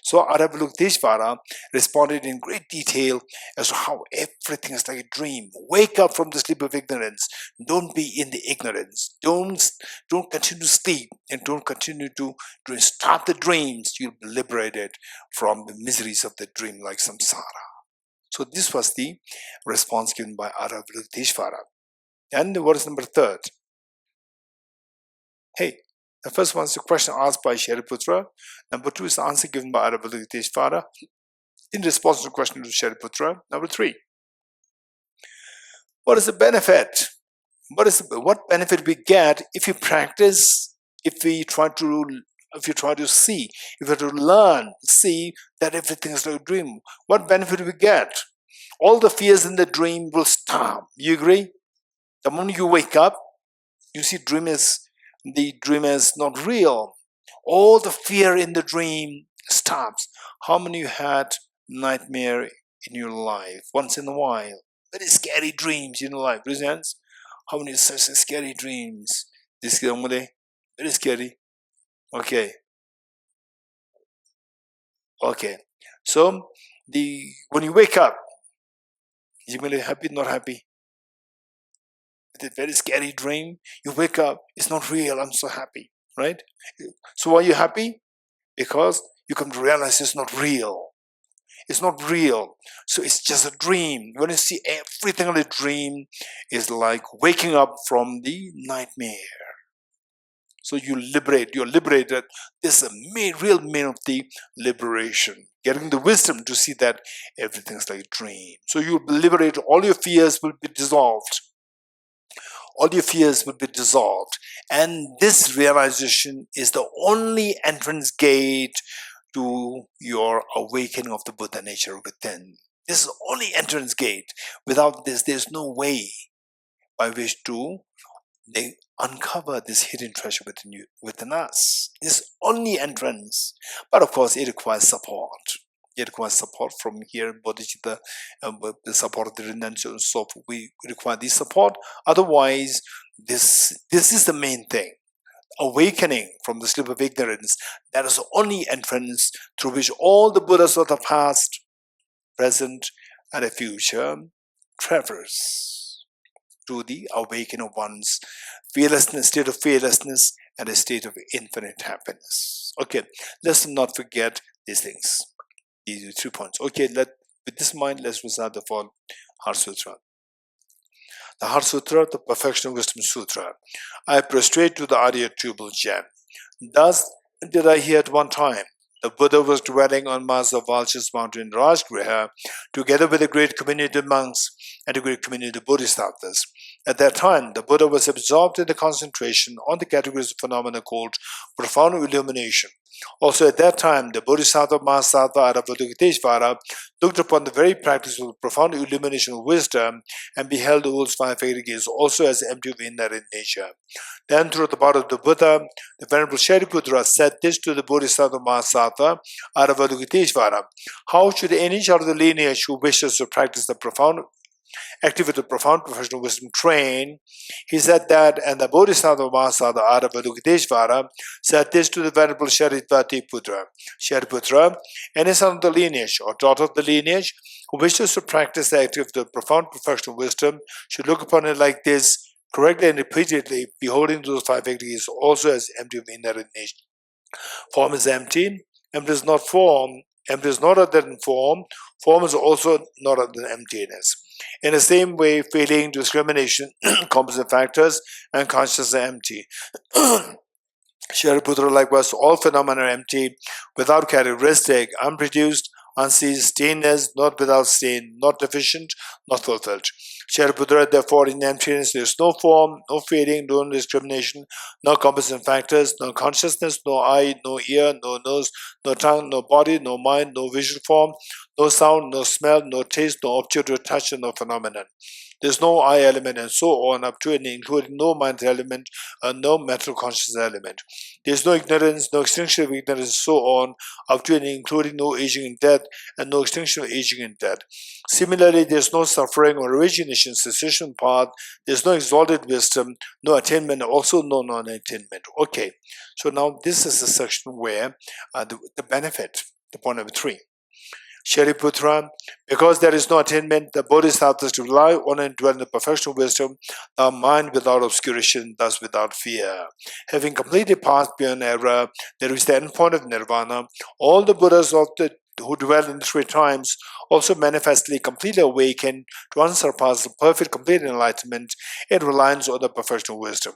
So Avalokiteshvara responded in great detail as to how everything is like a dream. Wake up from the sleep of ignorance. Don't be in the ignorance. Don't continue to sleep, and don't continue to stop the dreams. You'll be liberated from the miseries of the dream like samsara. So this was the response given by Avalokiteshvara. And what is number 3? Hey, the first one is the question asked by Shariputra. Number 2 is the answer given by Avalokiteshvara in response to the question to Shariputra. Number 3. What is the benefit? What benefit we get if you practice, if you try to see, if you try to learn, see that everything is like a dream? What benefit we get? All the fears in the dream will stop. You agree? The moment you wake up, you see the dream is not real. All the fear in the dream stops. How many you had nightmare in your life once in a while? Very scary dreams in your life. Presents? How many such scary dreams? This is very scary. Okay. So when you wake up, you may be happy, not happy. A very scary dream, you wake up, it's not real, I'm so happy, right? So why are you happy? Because you come to realize it's not real. It's not real. So it's just a dream. When you see everything in a dream, is like waking up from the nightmare. So you're liberated. This is the real meaning of the liberation. Getting the wisdom to see that everything's like a dream. So you'll be liberated, all your fears will be dissolved. All your fears will be dissolved. And this realization is the only entrance gate to your awakening of the Buddha nature within. This is the only entrance gate. Without this, there's no way by which to uncover this hidden treasure within us. This is only entrance. But of course, it requires support. It requires support from here, Bodhicitta, the support of the Rinpoche, and so forth. We require this support. Otherwise, this is the main thing. Awakening from the sleep of ignorance. That is the only entrance through which all the Buddhas of the past, present, and the future traverse to the awakening of one's fearlessness, state of fearlessness, and a state of infinite happiness. Okay, let's not forget these things. These are 3 points. Okay, with this in mind, let's recite the following Heart Sutra. The Heart Sutra, the Perfection of Wisdom Sutra. I prostrate to the Arya Tubal Gem. Thus did I hear at one time. The Buddha was dwelling on Master Valcha's mountain Rajgriha, together with a great community of monks and a great community of Bodhisattvas. At that time, the Buddha was absorbed in the concentration on the categories of phenomena called profound illumination. Also at that time, the Bodhisattva Mahasattva Avalokiteshvara looked upon the very practice of profound illumination of wisdom and beheld the world's 5 aggregates also as empty of inherent nature. Then, through the power of the Buddha, the Venerable Shariputra said this to the Bodhisattva Mahasattva Avalokiteshvara: how should any child of the lineage who wishes to practice the profound activity of profound professional wisdom train? He said that, and the Bodhisattva Mahasattva Avalokiteshvara said this to the Venerable Shariputra: any son of the lineage or daughter of the lineage who wishes to practice the activity of profound professional wisdom should look upon it like this, correctly and repeatedly, beholding those 5 aggregates also as empty of inherent nature. Form is empty. Empty is not form. Empty is not other than form. Form is also not other than emptiness. In the same way, feeling, discrimination, composite factors, and consciousness are empty. Shariputra, likewise, all phenomena are empty, without characteristic, unproduced, unceased, stainless, not without stain, not deficient, not fulfilled. Shariputra, therefore, in emptiness there is no form, no feeling, no discrimination, no composite factors, no consciousness, no eye, no ear, no nose, no tongue, no body, no mind, no visual form, no sound, no smell, no taste, no object or touch, and no phenomenon. There is no I element, and so on, up to and including no mind element, and no mental consciousness element. There is no ignorance, no extinction of ignorance, and so on, up to and including no aging and death, and no extinction of aging and death. Similarly, there is no suffering or origination, cessation path. There is no exalted wisdom, no attainment, also no non-attainment. Okay, so now this is the section where the benefit, the point number 3. Shariputra, because there is no attainment, the bodhisattvas to rely on and dwell in the perfection of wisdom, the mind without obscuration, thus without fear. Having completely passed beyond error, there is the end point of nirvana. All the Buddhas who dwell in 3 times also manifestly completely awaken to unsurpassed perfect complete enlightenment in reliance on the perfection of wisdom.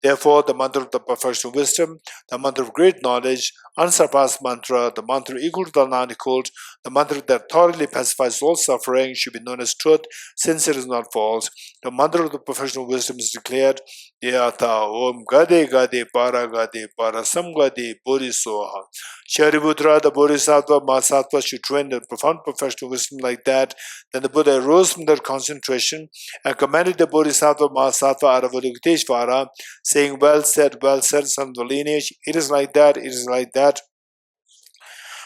Therefore, the mantra of the perfection of wisdom, the mantra of great knowledge, unsurpassed mantra, the mantra equal to the non-equal, the mantra that thoroughly pacifies all suffering should be known as truth, since it is not false. The mantra of the perfection of wisdom is declared, Yata Om Gade Gade Para Sam Gade Bodhisoha. Shariputra, the Bodhisattva, Mahasattva should train the profound perfection of wisdom like that. Then the Buddha arose from their concentration and commanded the Bodhisattva, Mahasattva, Bodhicittavivaraṇa, saying, well said, son of the lineage, it is like that, it is like that.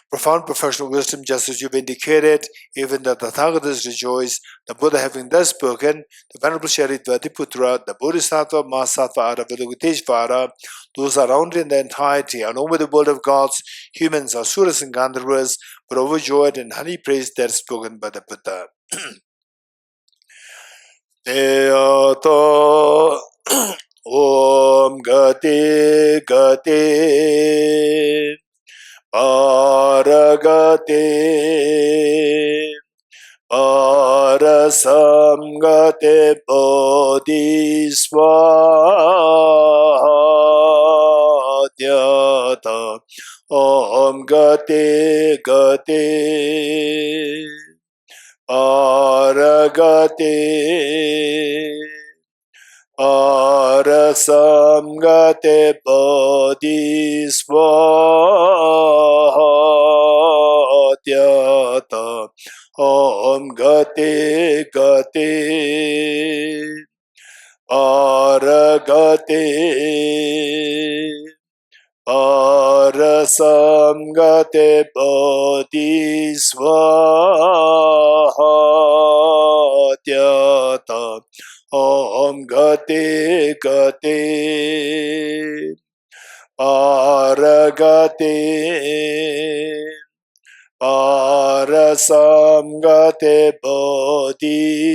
Profound professional wisdom, just as you've indicated, even the Tathagatas rejoice. The Buddha having thus spoken, the Venerable Shariputra, the Bodhisattva, Mahasattva, Bodhicittavivaraṇa, those around in the entirety, along with the world of gods, humans, asuras, and gandharvas, were overjoyed and highly praised that spoken by the Buddha. Deata Om Gati Gati Paragate Parasamgate Bodhisvatyata Om Gate Gate Paragate Parasamgate Bodhisvatyata Om Gate Gate Paragate Parasamgate Bodhisvatyata Om Gate Gate Paragate Parasamgate Bodhisvaha.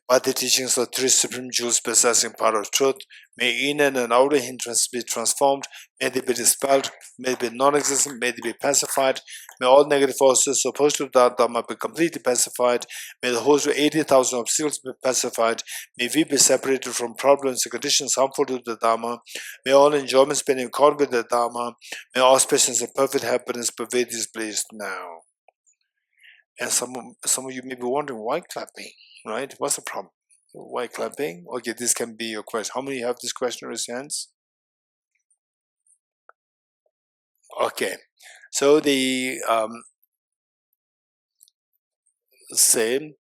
By the teachings of 3 supreme jewels possessing power of truth, may inner and outer hindrances be transformed, may they be dispelled, may they be non-existent, may they be pacified, may all negative forces opposed to the Dharma be completely pacified, may the host of 80,000 obstacles be pacified, may we be separated from problems and conditions harmful to the Dharma, may all enjoyments be in accord with the Dharma, may auspices of perfect happiness pervade this place now. And some of you may be wondering, why clapping? Right? What's the problem? Why clapping? Okay, this can be your question. How many have this question in your hands? Okay, so the same.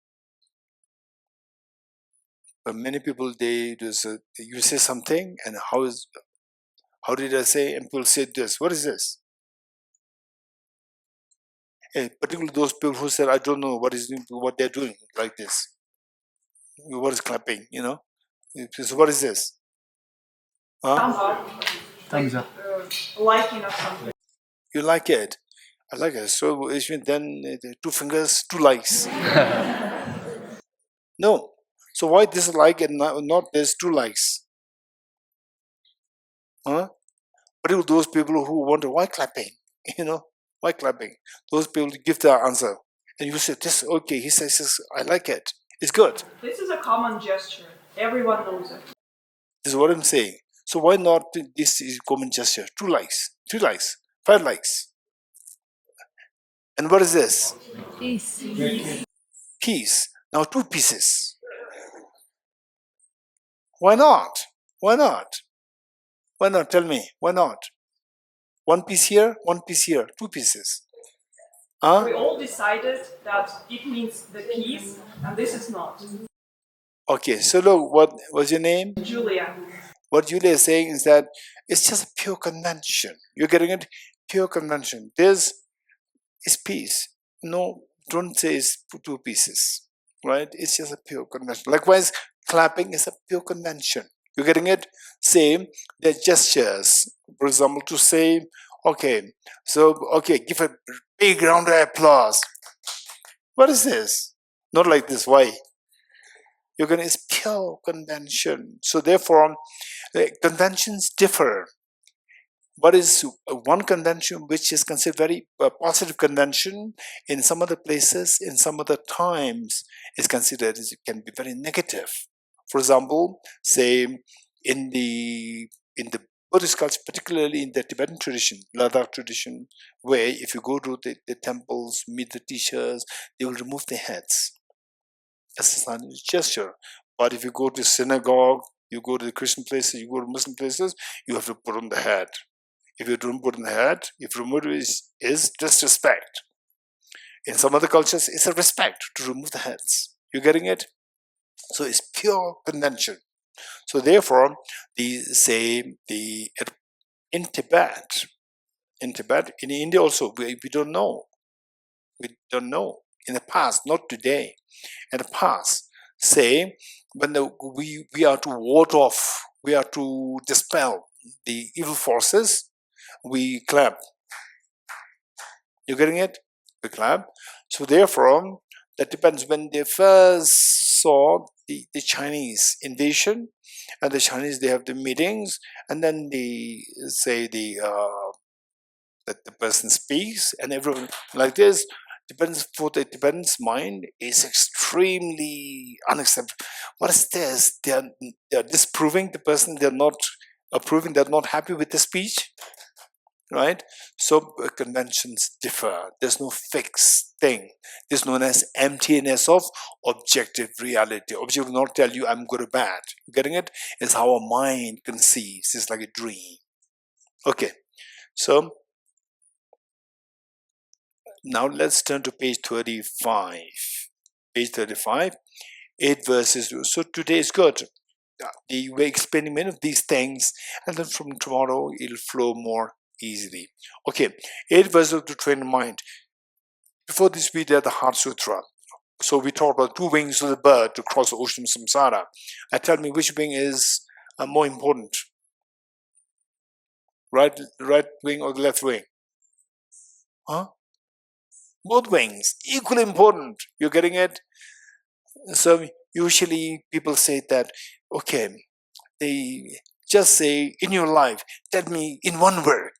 But many people they just you say something, and how did I say? And people say this. What is this? And particularly those people who said, I don't know what they're doing like this. What is clapping? You know. So what is this? Huh? Thumbs up. Liking or something. You like it? I like it. So then 2 fingers, 2 likes. No. So why this like and not there's two likes? Huh? What about those people who wonder why clapping? Why clapping? Those people give their answer, and you say this okay. He says I like it. It's good. This is a common gesture. Everyone knows it. This is what I'm saying. So why not this is common gesture? 2 likes, 3 likes, 5 likes. And what is this? Peace. Piece. Now 2 pieces. Why not? Why not? Why not? Tell me. Why not? 1 piece here, 1 piece here, 2 pieces. Huh? We all decided that it means the peace, and this is not. Okay, so look, what was your name? Julia. What Julia is saying is that it's just a pure convention. You're getting it? Pure convention. This is peace. No, don't say it's 2 pieces, right? It's just a pure convention. Likewise, clapping is a pure convention. You're getting it? Same, they're gestures. For example, to say, okay, so, okay, give a big round of applause. What is this? Not like this. Why? You're going to, it's pure convention. So therefore, conventions differ. What is one convention which is considered very positive convention in some other places, in some other times, is considered as it can be very negative. For example, say in the Buddhist culture, particularly in the Tibetan tradition, Ladakh tradition, where if you go to the temples, meet the teachers, they will remove their heads as a sign of gesture. But if you go to synagogue, you go to the Christian places, you go to Muslim places, you have to put on the hat. If you don't put on the hat, if remove it is disrespect. In some other cultures, it's a respect to remove the heads. You're getting it? So it's pure convention. So therefore, in Tibet, in India also, we don't know. We don't know. In the past, not today. In the past, say, when we are to ward off, we are to dispel the evil forces, we clap. You're getting it? We clap. So therefore, that depends. When they first saw the Chinese invasion, and the Chinese, they have the meetings, and then they say that the person speaks, and everyone like this. Depends, for the Tibetan's mind is extremely unacceptable. What is this? They are disproving the person. They're not approving. They're not happy with the speech, right? So conventions differ. There's no fixed thing. This is known as emptiness of objective reality. Objective will not tell you I'm good or bad. You getting it? It's how a mind conceives. It's like a dream. Okay, so now let's turn to page 35. Page 35, 8 verses. So today is good. We're explaining many of these things, and then from tomorrow it'll flow more easily. Okay, 8 verses to train the mind. Before this we did the Heart Sutra. So we talked about 2 wings of the bird to cross the ocean of samsara. And tell me which wing is more important, right wing or the left wing? Huh? Both wings, equally important. You're getting it? So usually people say that, okay, they just say in your life, tell me in one word,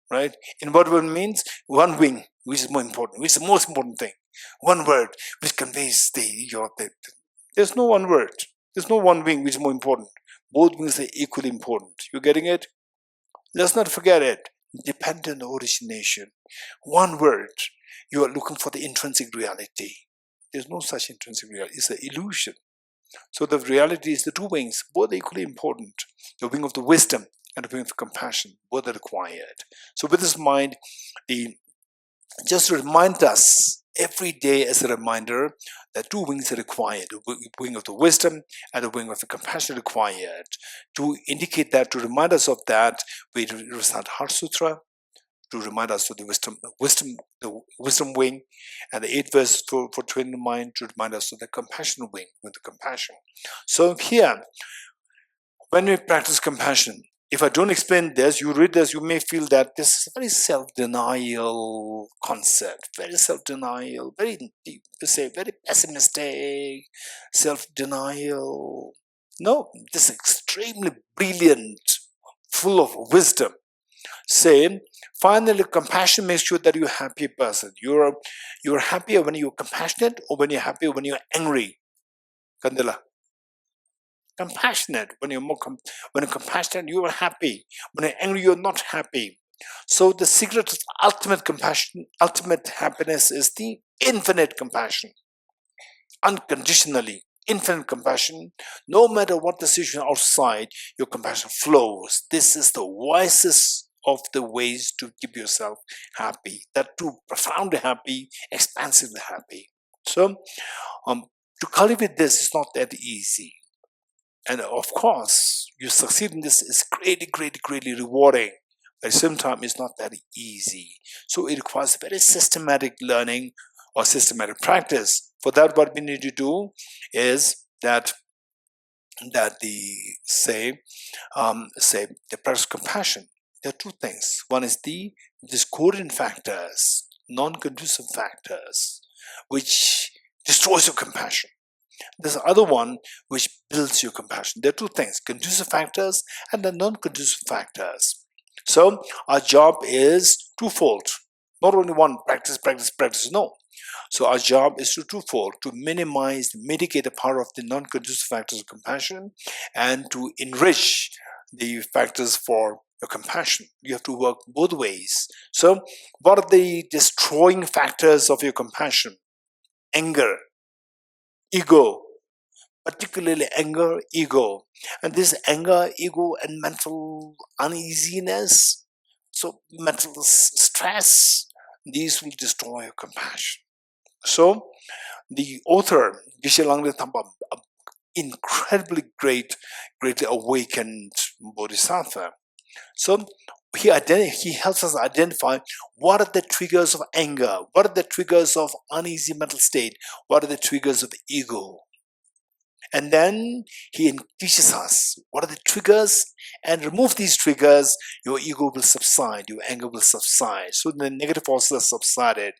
right? In what word means one wing, which is more important, which is the most important thing. One word which conveys there's no one word. There's no one wing which is more important. Both wings are equally important. You're getting it? Let's not forget it. Dependent origination. One word. You are looking for the intrinsic reality. There's no such intrinsic reality. It's an illusion. So the reality is the 2 wings, both are equally important. The wing of the wisdom and the wing of compassion, both are required. So with this mind, just to remind us every day as a reminder that 2 wings are required, the wing of the wisdom and the wing of the compassion required. To indicate that, to remind us of that, we recite Heart Sutra, to remind us of the wisdom wing, and the 8 verse for training the mind to remind us of the compassion wing, with the compassion. So here, when we practice compassion, if I don't explain this, you read this, you may feel that this is a very self-denial concept, very self-denial, very, very pessimistic, self-denial. No, this is extremely brilliant, full of wisdom. Say, finally, compassion makes sure that you're a happy person. You're happier when you're compassionate, or when you're happy when you're angry. Kandila. Compassionate. When you're when you're compassionate, you are happy. When you're angry, you're not happy. So the secret of ultimate compassion, ultimate happiness, is the infinite compassion, unconditionally. Infinite compassion. No matter what the situation outside, your compassion flows. This is the wisest of the ways to keep yourself happy. That too, profoundly happy, expansively happy. So, to cultivate this is not that easy. And of course, you succeed in this is greatly rewarding. But at the same time, it's not that easy. So it requires very systematic learning or systematic practice. For that, what we need to do is that the practice compassion. There are two things. One is the discordant factors, non-conducive factors, which destroys your compassion. There's the other one which builds your compassion. There are two things, conducive factors and the non-conducive factors. So our job is twofold. Not only one, practice, no. So our job is twofold, to minimize, mitigate the power of the non-conducive factors of compassion and to enrich the factors for your compassion. You have to work both ways. So what are the destroying factors of your compassion? Anger, ego, particularly anger, ego. And this anger, ego, and mental uneasiness, so mental stress, these will destroy your compassion. So the author, Geshe Dorji Damdul, incredibly greatly awakened bodhisattva. So he helps us identify what are the triggers of anger, what are the triggers of uneasy mental state, what are the triggers of ego. And then he teaches us what are the triggers, and remove these triggers, your ego will subside, your anger will subside. So the negative forces are subsided.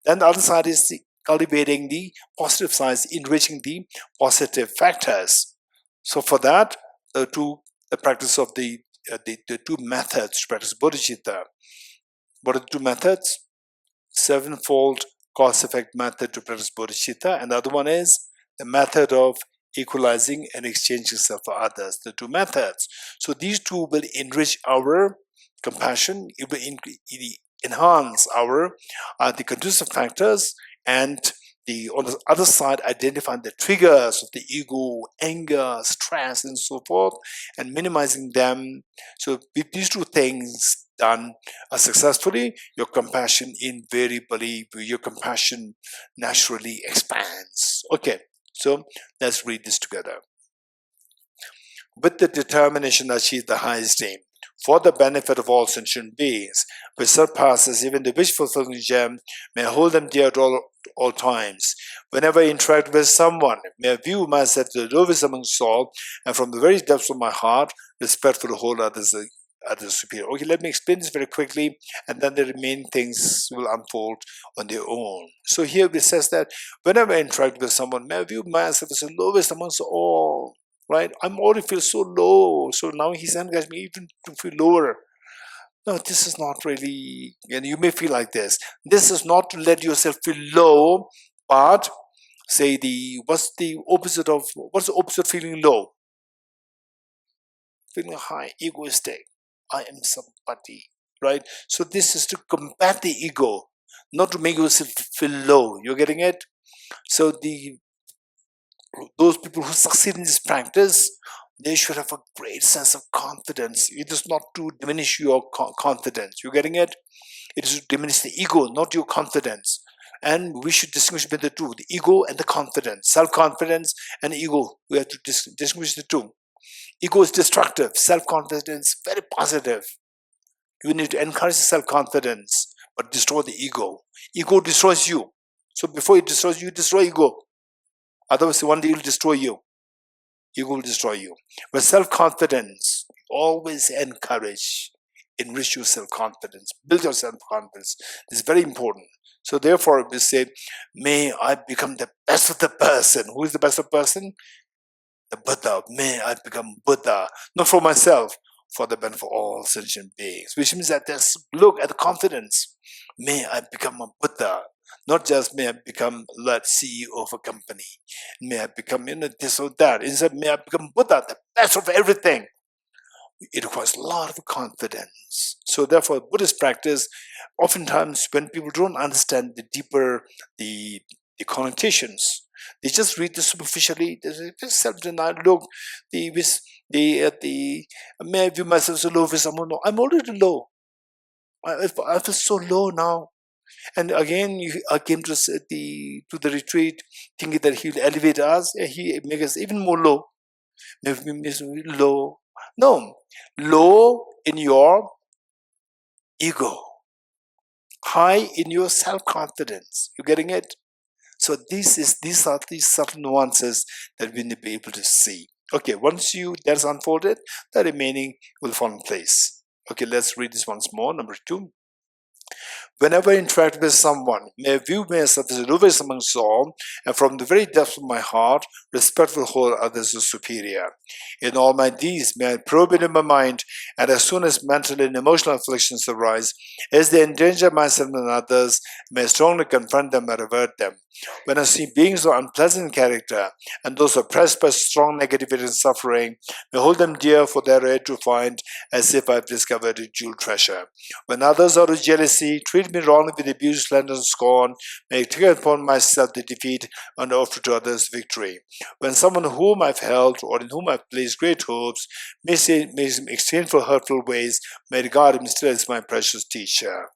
Then the other side is cultivating the positive sides, enriching the positive factors. So for that, the practice of the two methods to practice bodhicitta. What are the two methods? Sevenfold cause-effect method to practice bodhicitta, and the other one is the method of equalizing and exchanging self for others. The two methods. So these two will enrich our compassion. It will enhance our the conducive factors, and on the other side, identifying the triggers of the ego, anger, stress, and so forth, and minimizing them. So with these two things done successfully, your compassion invariably, your compassion naturally expands. Okay, so let's read this together. With the determination to achieve the highest aim, for the benefit of all sentient beings, which surpasses even the wish-fulfilling gem, may I hold them dear at all times. Whenever I interact with someone, may I view myself the lowest amongst all, and from the very depths of my heart, respectfully hold others superior. Okay, let me explain this very quickly, and then the remaining things will unfold on their own. So here it says that whenever I interact with someone, may I view myself as the lowest amongst all. Right? I'm already feel so low. So now he's encouraged me even to feel lower. No, this is not really, and you may feel like this. This is not to let yourself feel low, but say what's the opposite of feeling low? Feeling high, egoistic. I am somebody. Right? So this is to combat the ego, not to make yourself feel low. You're getting it? So those people who succeed in this practice, they should have a great sense of confidence. It is not to diminish your confidence. You're getting it? It is to diminish the ego, not your confidence. And we should distinguish between the two, the ego and the confidence. Self-confidence and ego, we have to distinguish the two. Ego is destructive. Self-confidence, very positive. You need to encourage self-confidence, but destroy the ego. Ego destroys you. So before it destroys you, destroy ego. Otherwise, one day it will destroy you. Ego will destroy you. But self-confidence, always encourage, enrich your self-confidence, build your self-confidence. It's very important. So therefore, we say, may I become the best of the person. Who is the best of person? The Buddha. May I become Buddha, not for myself, for the benefit of all sentient beings. Which means that there's look at the confidence. May I become a Buddha, not just may I become the CEO of a company. May I become this or that. Instead, may I become Buddha, the best of everything. It requires a lot of confidence. So therefore, Buddhist practice, oftentimes when people don't understand the deeper the connotations, they just read this superficially. They just self-denial. Look, may I view myself so low for someone? No, I'm already low. I feel so low now. And again, I came to the retreat thinking that he will elevate us. He make us even more low. Low. No, low in your ego, high in your self-confidence. You getting it? So these are these subtle nuances that we need to be able to see. Okay, once that's unfolded, the remaining will fall in place. Okay, let's read this once more. Number 2. Whenever I interact with someone, may I view myself as a lowest amongst all, and from the very depths of my heart, respectful hold others as superior. In all my deeds, may I probe into my mind, and as soon as mental and emotional afflictions arise, as they endanger myself and others, may I strongly confront them and avert them. When I see beings of unpleasant character, and those oppressed by strong negativity and suffering, may I hold them dear for their rare to find, as if I have discovered a jewel treasure. When others out of jealousy treat me wrongly with abuse, slander, and scorn, may I take upon myself the defeat and offer to others victory. When someone whom I've held or in whom I've placed great hopes may exchange for hurtful ways, may I regard him still as my precious teacher.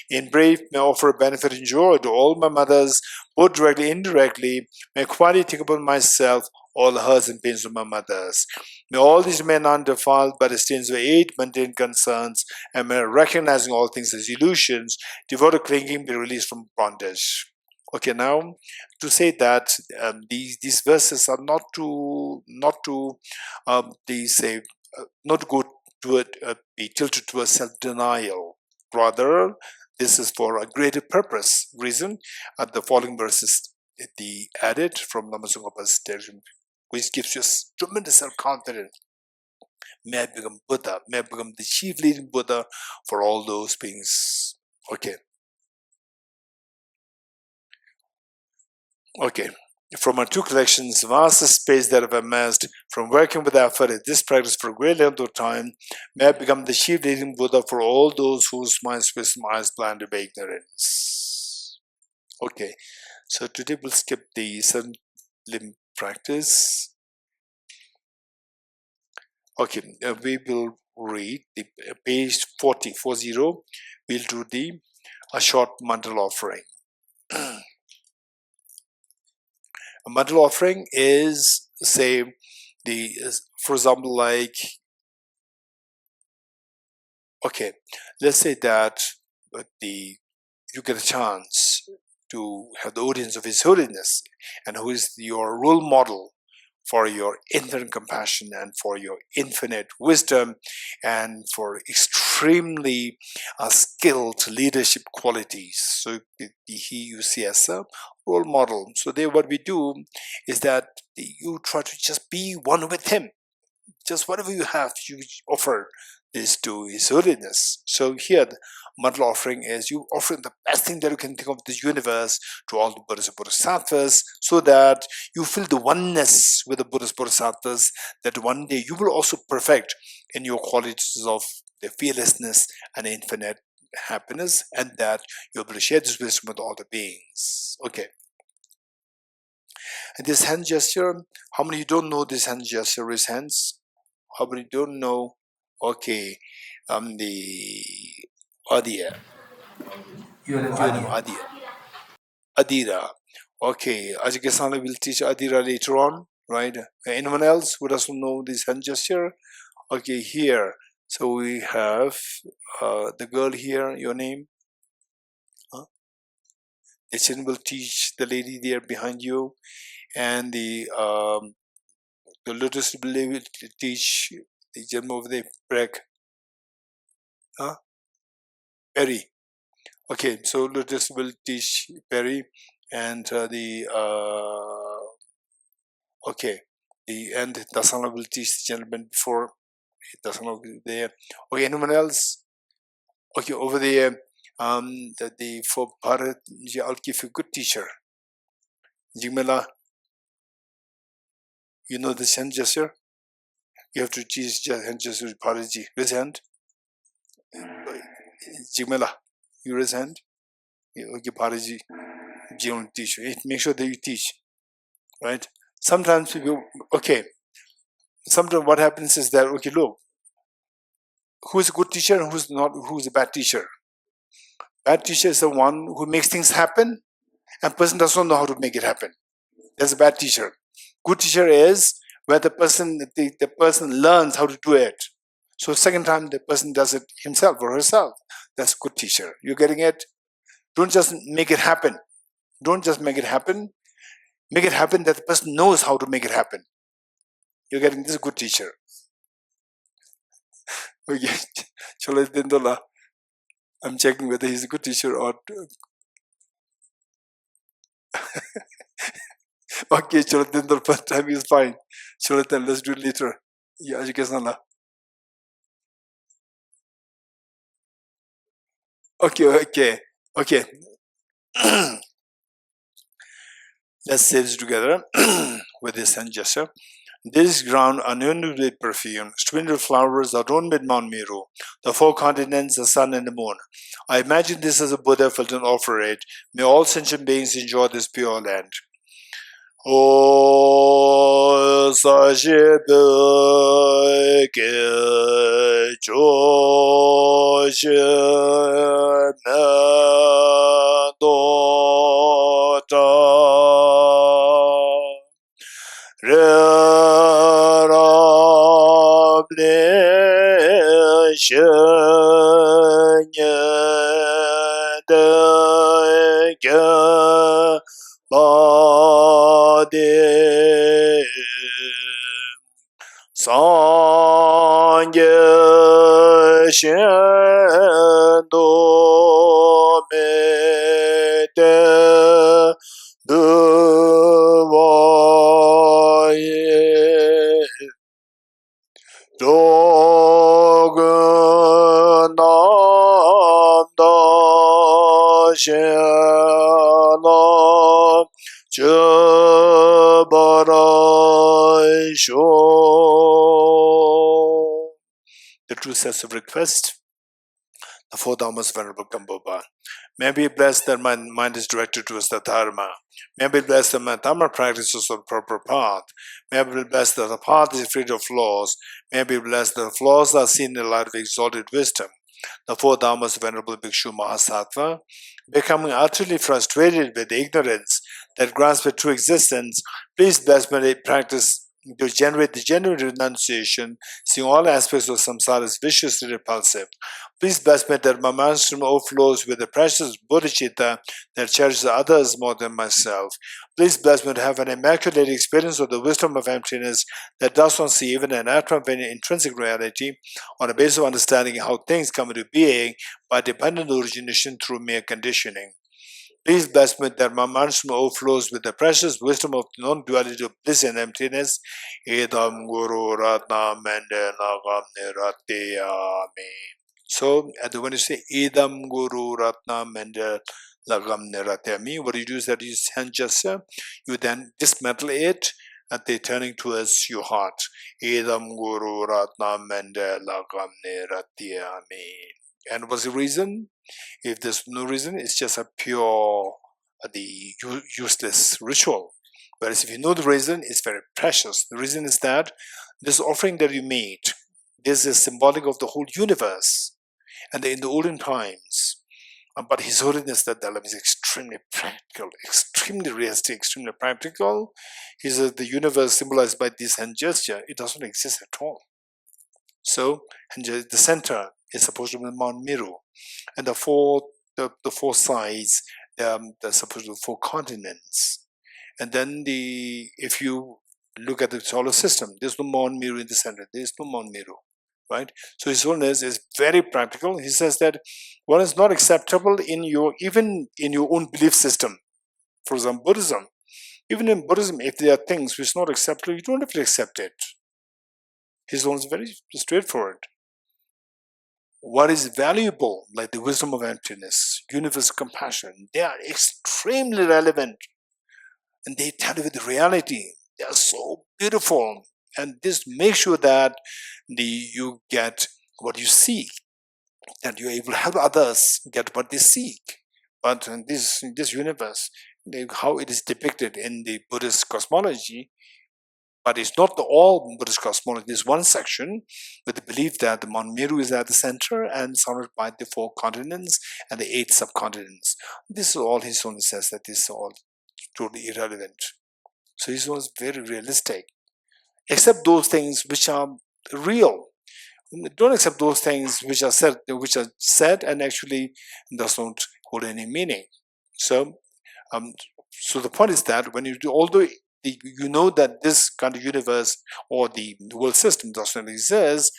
In brief, may I offer benefit and joy to all my mothers, both directly and indirectly. May I quietly take upon myself all the hurts and pains of my mothers. May all these remain undefiled by the stains of 8 mundane concerns, and may recognizing all things as illusions, devoted clinging be released from bondage. Okay, now to say that these verses are not to go to it, be tilted towards self-denial. Rather, this is for a greater purpose. Reason, the following verses the added from Namasung Bodhicittavivaraṇa, which gives you tremendous self-confidence. May I become Buddha. May I become the chief leading Buddha for all those beings. Okay. Okay. From our 2 collections, vast space that I've amassed from working with effort at this practice for a great length of time, may I become the chief leading Buddha for all those whose minds wisdom eyes blinded by ignorance. Okay, so today we'll skip the 7 limb practice. Okay, we will read the page 40. We'll do a short mantra offering. A mantra offering is, say, for example, like, okay, let's say that you get a chance to have the audience of His Holiness, and who is your role model for your infinite compassion and for your infinite wisdom and for extremely skilled leadership qualities. So you see as a role model. So there what we do is that you try to just be one with Him. Just whatever you have, you offer this to His Holiness. So here, the mantra offering is you offering the best thing that you can think of this universe to all the Buddhas and Bodhisattvas, so that you feel the oneness with the Buddhas Bodhisattvas, that one day you will also perfect in your qualities of the fearlessness and infinite happiness, and that you'll be able to share this wisdom with all the beings. Okay. And this hand gesture, how many you don't know this hand gesture is hands? How many don't know? Okay, the Adya. You know Adya. Adira. Okay, Ajikasana will teach Adira later on, right? Anyone else who doesn't know this hand gesture? Okay, here. So we have the girl here, your name? Huh? Echin will teach the lady there behind you, and the lotus will teach the German over there, break. Huh? Perry. Okay, so this will teach Perry and okay, and Dasana will teach the gentleman before. Dasana will be there. Okay, anyone else? Okay, over there, for Bharat, I'll give you a good teacher. Jigmela, you know this hand gesture? You have to teach hand gesture with Bharatji. Raise hand. Jigmela, you raise hand. Okay, Bharatji, Jigmela teach you. Make sure that you teach, right? Sometimes people, okay, sometimes what happens is that, okay, look, who's a good teacher and who's not, who's a bad teacher? Bad teacher is the one who makes things happen and person does not know how to make it happen. That's a bad teacher. Good teacher is where the person learns how to do it. So second time the person does it himself or herself. That's a good teacher. You're getting it? Don't just make it happen. Don't just make it happen. Make it happen that the person knows how to make it happen. You're getting this is a good teacher. Okay. I'm checking whether he's a good teacher or okay, Cholatendra, first time is fine. Cholatendra, let's do it later. Yeah, education. Okay. Let's say this together with this hand gesture. This ground anointed with perfume, splendid flowers adorned with Mount Meru, the four continents, the sun and the moon. I imagine this as a Buddha felt and offer it. May all sentient beings enjoy this pure land. O Sashibhe Ke Joshe Dota Rerable Shenye Deke Bade Sangye Shendo Mete Duvaye Dogunam Dashelam Jabarasho. The true sense of request, the four Dhammas Venerable Kambhoba. May be blessed that my mind is directed towards the Dharma. May be blessed that my Dharma practices on the proper path. May be blessed that the path is free of flaws. May be blessed that the flaws are seen in the light of exalted wisdom. The four Dhammas Venerable Bhikshu Mahasattva, becoming utterly frustrated with the ignorance that grasps at true existence, please bless my practice to generate the genuine renunciation, seeing all aspects of samsara as viciously repulsive. Please bless me that my mind stream overflows with the precious bodhicitta that cherishes others more than myself. Please bless me to have an immaculate experience of the wisdom of emptiness that does not see even an atom of any intrinsic reality on the basis of understanding how things come into being by dependent origination through mere conditioning. Please bless me that my mind stream overflows with the precious wisdom of the non-duality of bliss and emptiness. Edam Guru Ratna Mende Nagam Niratiyami. So, when you say Edam Guru Ratna Mende Lagam Niratiyami, what you do is that you hand gesture, you then dismantle it and they turning towards your heart. Edam Guru Ratna Mende Lagam Niratiyami. And what's the reason? If there's no reason, it's just a pure, useless ritual. Whereas if you know the reason, it's very precious. The reason is that this offering that you made, this is symbolic of the whole universe. And in the olden times, but His Holiness the Dalai Lama is extremely practical, extremely realistic, extremely practical. He says the universe symbolized by this hand gesture, it doesn't exist at all. So the center is supposed to be Mount Meru, and the four sides, they're supposed to be four continents. And then if you look at the solar system. There's no Mount Meru in the center. There's no Mount Meru, right? So His Holiness is very practical. He says that what is not acceptable even in your own belief system. For example, Buddhism. Even in Buddhism, if there are things which are not acceptable, you don't have to accept it. His Holiness is very straightforward. What is valuable, like the wisdom of emptiness, universal compassion, they are extremely relevant, and they tell you the reality. They are so beautiful, and this makes sure that you get what you seek, that you're able to help others get what they seek. But in this universe, how it is depicted in the Buddhist cosmology, but it's not all Buddhist cosmology. There's one section with the belief that the Mount Meru is at the center and surrounded by the 4 continents and the 8 subcontinents. This is all His Holiness says, that this is all totally irrelevant. So His Holiness is very realistic. Accept those things which are real. Don't accept those things which are said and actually does not hold any meaning. So the point is that when you do, although you know that this kind of universe or the world system does not exist,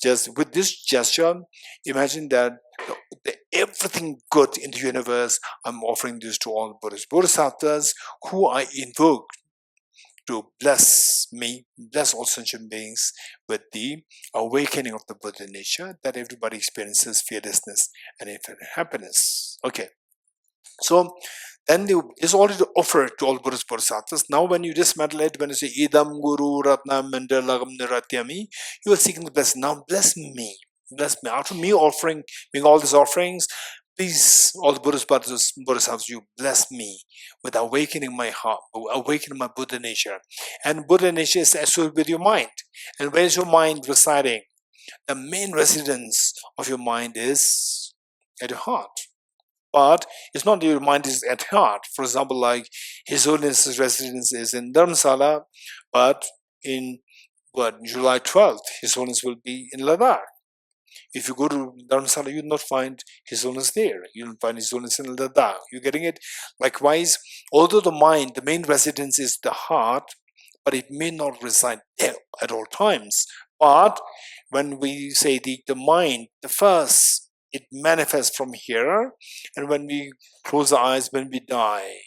just with this gesture, imagine that everything good in the universe, I'm offering this to all Buddhist Bodhisattvas who I invoke to bless me, bless all sentient beings with the awakening of the Buddha nature, that everybody experiences fearlessness and infinite happiness. Okay. So then it's already offered to all Buddhist Bodhisattvas. Now when you dismantle it, when you say Idam Guru Ratnam Mandalagam Niratyami, you are seeking the blessing. Now bless me. Bless me. After me making all these offerings, please, all the Buddhist Bodhisattvas, you bless me with awakening my heart, awakening my Buddha nature. And Buddha nature is associated with your mind. And where is your mind residing? The main residence of your mind is at your heart. But it's not your mind is at heart. For example, like His Holiness's residence is in Dharamsala, but in July 12th, His Holiness will be in Ladakh. If you go to Dharamsala, you will not find His Holiness there. You will find His Holiness in Ladakh. You're getting it? Likewise, although the mind, the main residence is the heart, but it may not reside there at all times. But when we say the mind, the first, it manifests from here, and when we close the eyes, when we die,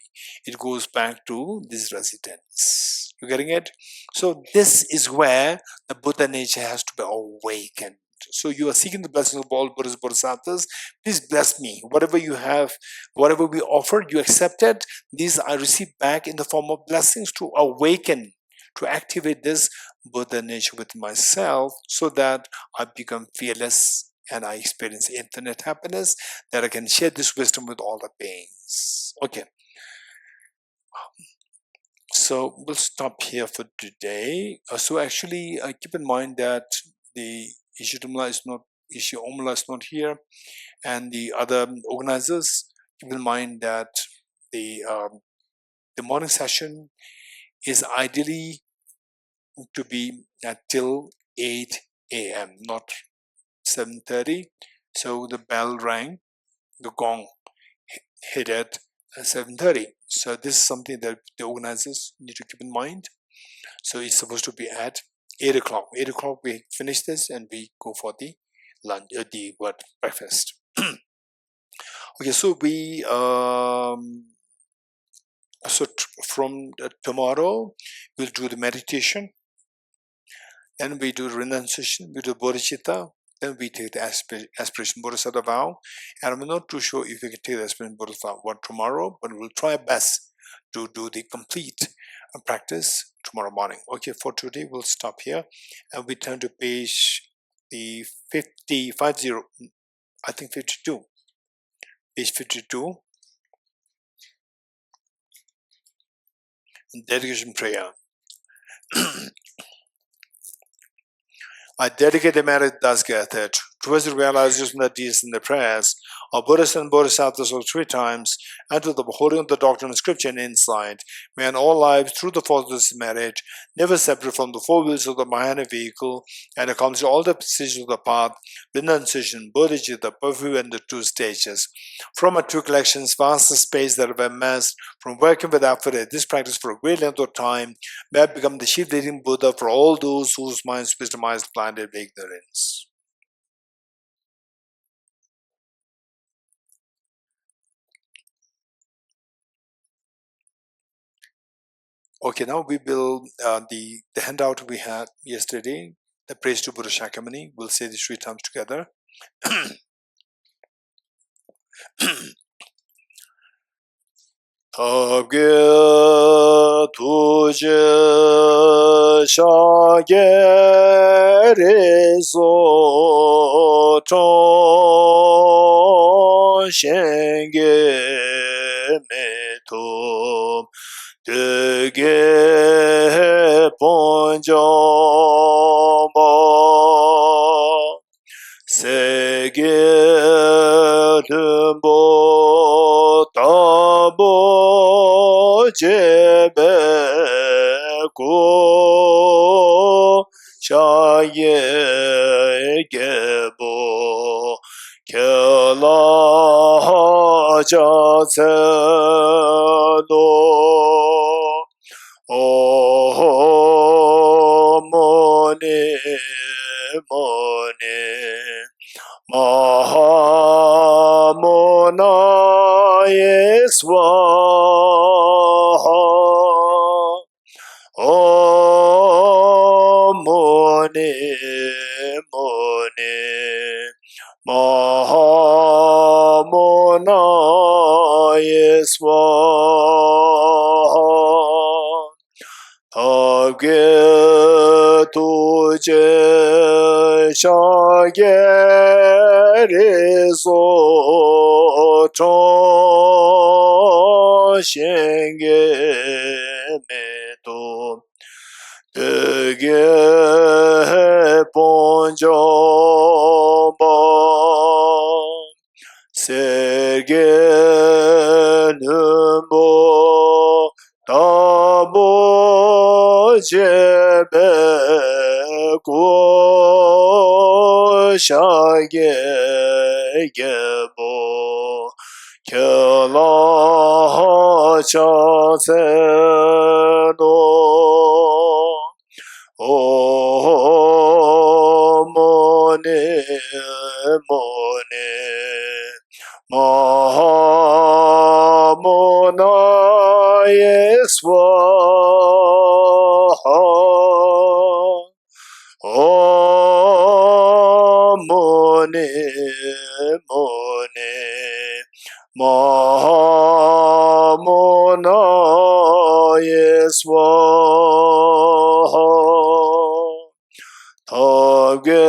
it goes back to this residence. You getting it? So this is where the Buddha nature has to be awakened. So you are seeking the blessings of all Buddhist Bodhisattvas. Please bless me. Whatever you have, whatever we offered, you accepted. These I receive back in the form of blessings to awaken, to activate this Buddha nature with myself, so that I become fearless and I experience infinite happiness, that I can share this wisdom with all the beings. Okay. So we'll stop here for today. So actually, keep in mind that the Ishu Omla is not here, and the other organizers, keep in mind that the morning session is ideally to be till 8 a.m., not 7:30. So the bell rang, the gong hit at 7:30. So this is something that the organizers need to keep in mind. So it's supposed to be at 8 o'clock. 8 o'clock we finish this and we go for the lunch, breakfast. Okay, so we from tomorrow we'll do the meditation. Then we do renunciation, we do bodhicitta, then we take the aspiration bodhisattva vow. And I'm not too sure if we can take the aspiration bodhisattva vow tomorrow, but we'll try our best to do the complete practice tomorrow morning. Okay, for today we'll stop here and we turn to page 52, page 52, dedication prayer. I dedicate the merit thus gathered towards the realization that deeds in the prayers of Buddhas and Bodhisattvas of 3 times, and to the beholding of the doctrine of scripture and insight, may in all lives, through the force of this merit, never separate from the 4 wheels of the Mahayana vehicle, and accomplish all the stages of the path, renunciation, bodhicitta, purview, and the 2 stages. From our 2 collections, vast the space that have amassed from working with effort at this practice for a great length of time, may have become the chief leading Buddha for all those whose minds wisdom is blinded with ignorance. Okay, now we will, the handout we had yesterday, the praise to Buddha Shakyamuni. We'll say this 3 times together. Tabge tuje shagere so chon shenge meto dege ponjoma sege dumbo tabo jebe ko shaye gebo kela jase do mone mone Mahamona Swaha Om Mone Mone Mahamona Swaha Tabge tuje shagere so chon shenge meto dege ponjomba serge numbo tabo jebe ko shage gebo kela chase do mone mone Mahamona Swaha Om Mone Mone Mahamona Swaha Tabge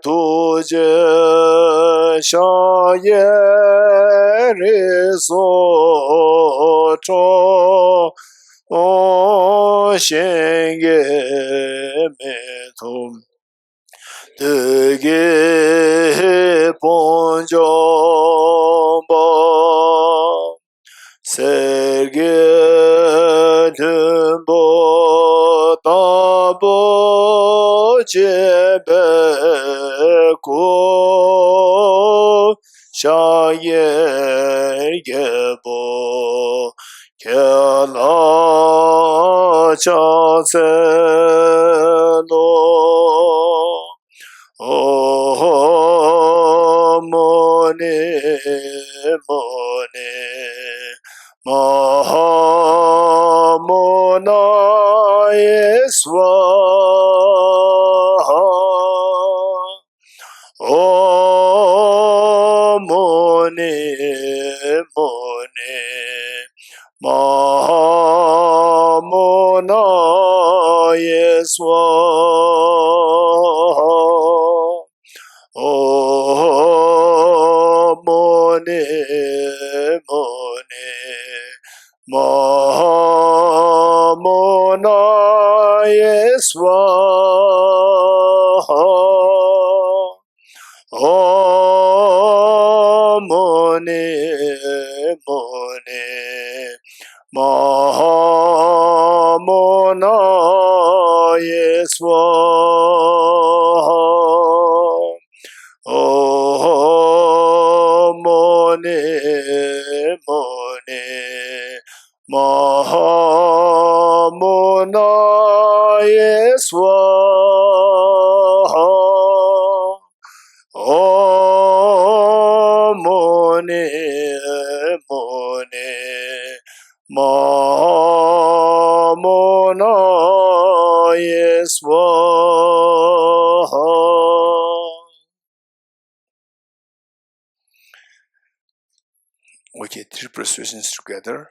tuje shayere so chon shenge metum dege ponjomba serge dumbo tabo jebe ko shaye gebo kela chase no mone mone Mahamona Swaha Om Mone Mone Mahamona Swaha Om Mone Mone Mahamona Swaha Om Muni Muni Mahamona Yeswaha. Om Muni Muni Mahamona Yeswaha. Om Muni Muni Mahamona Yeswaha. Okay, 3 persuasions together.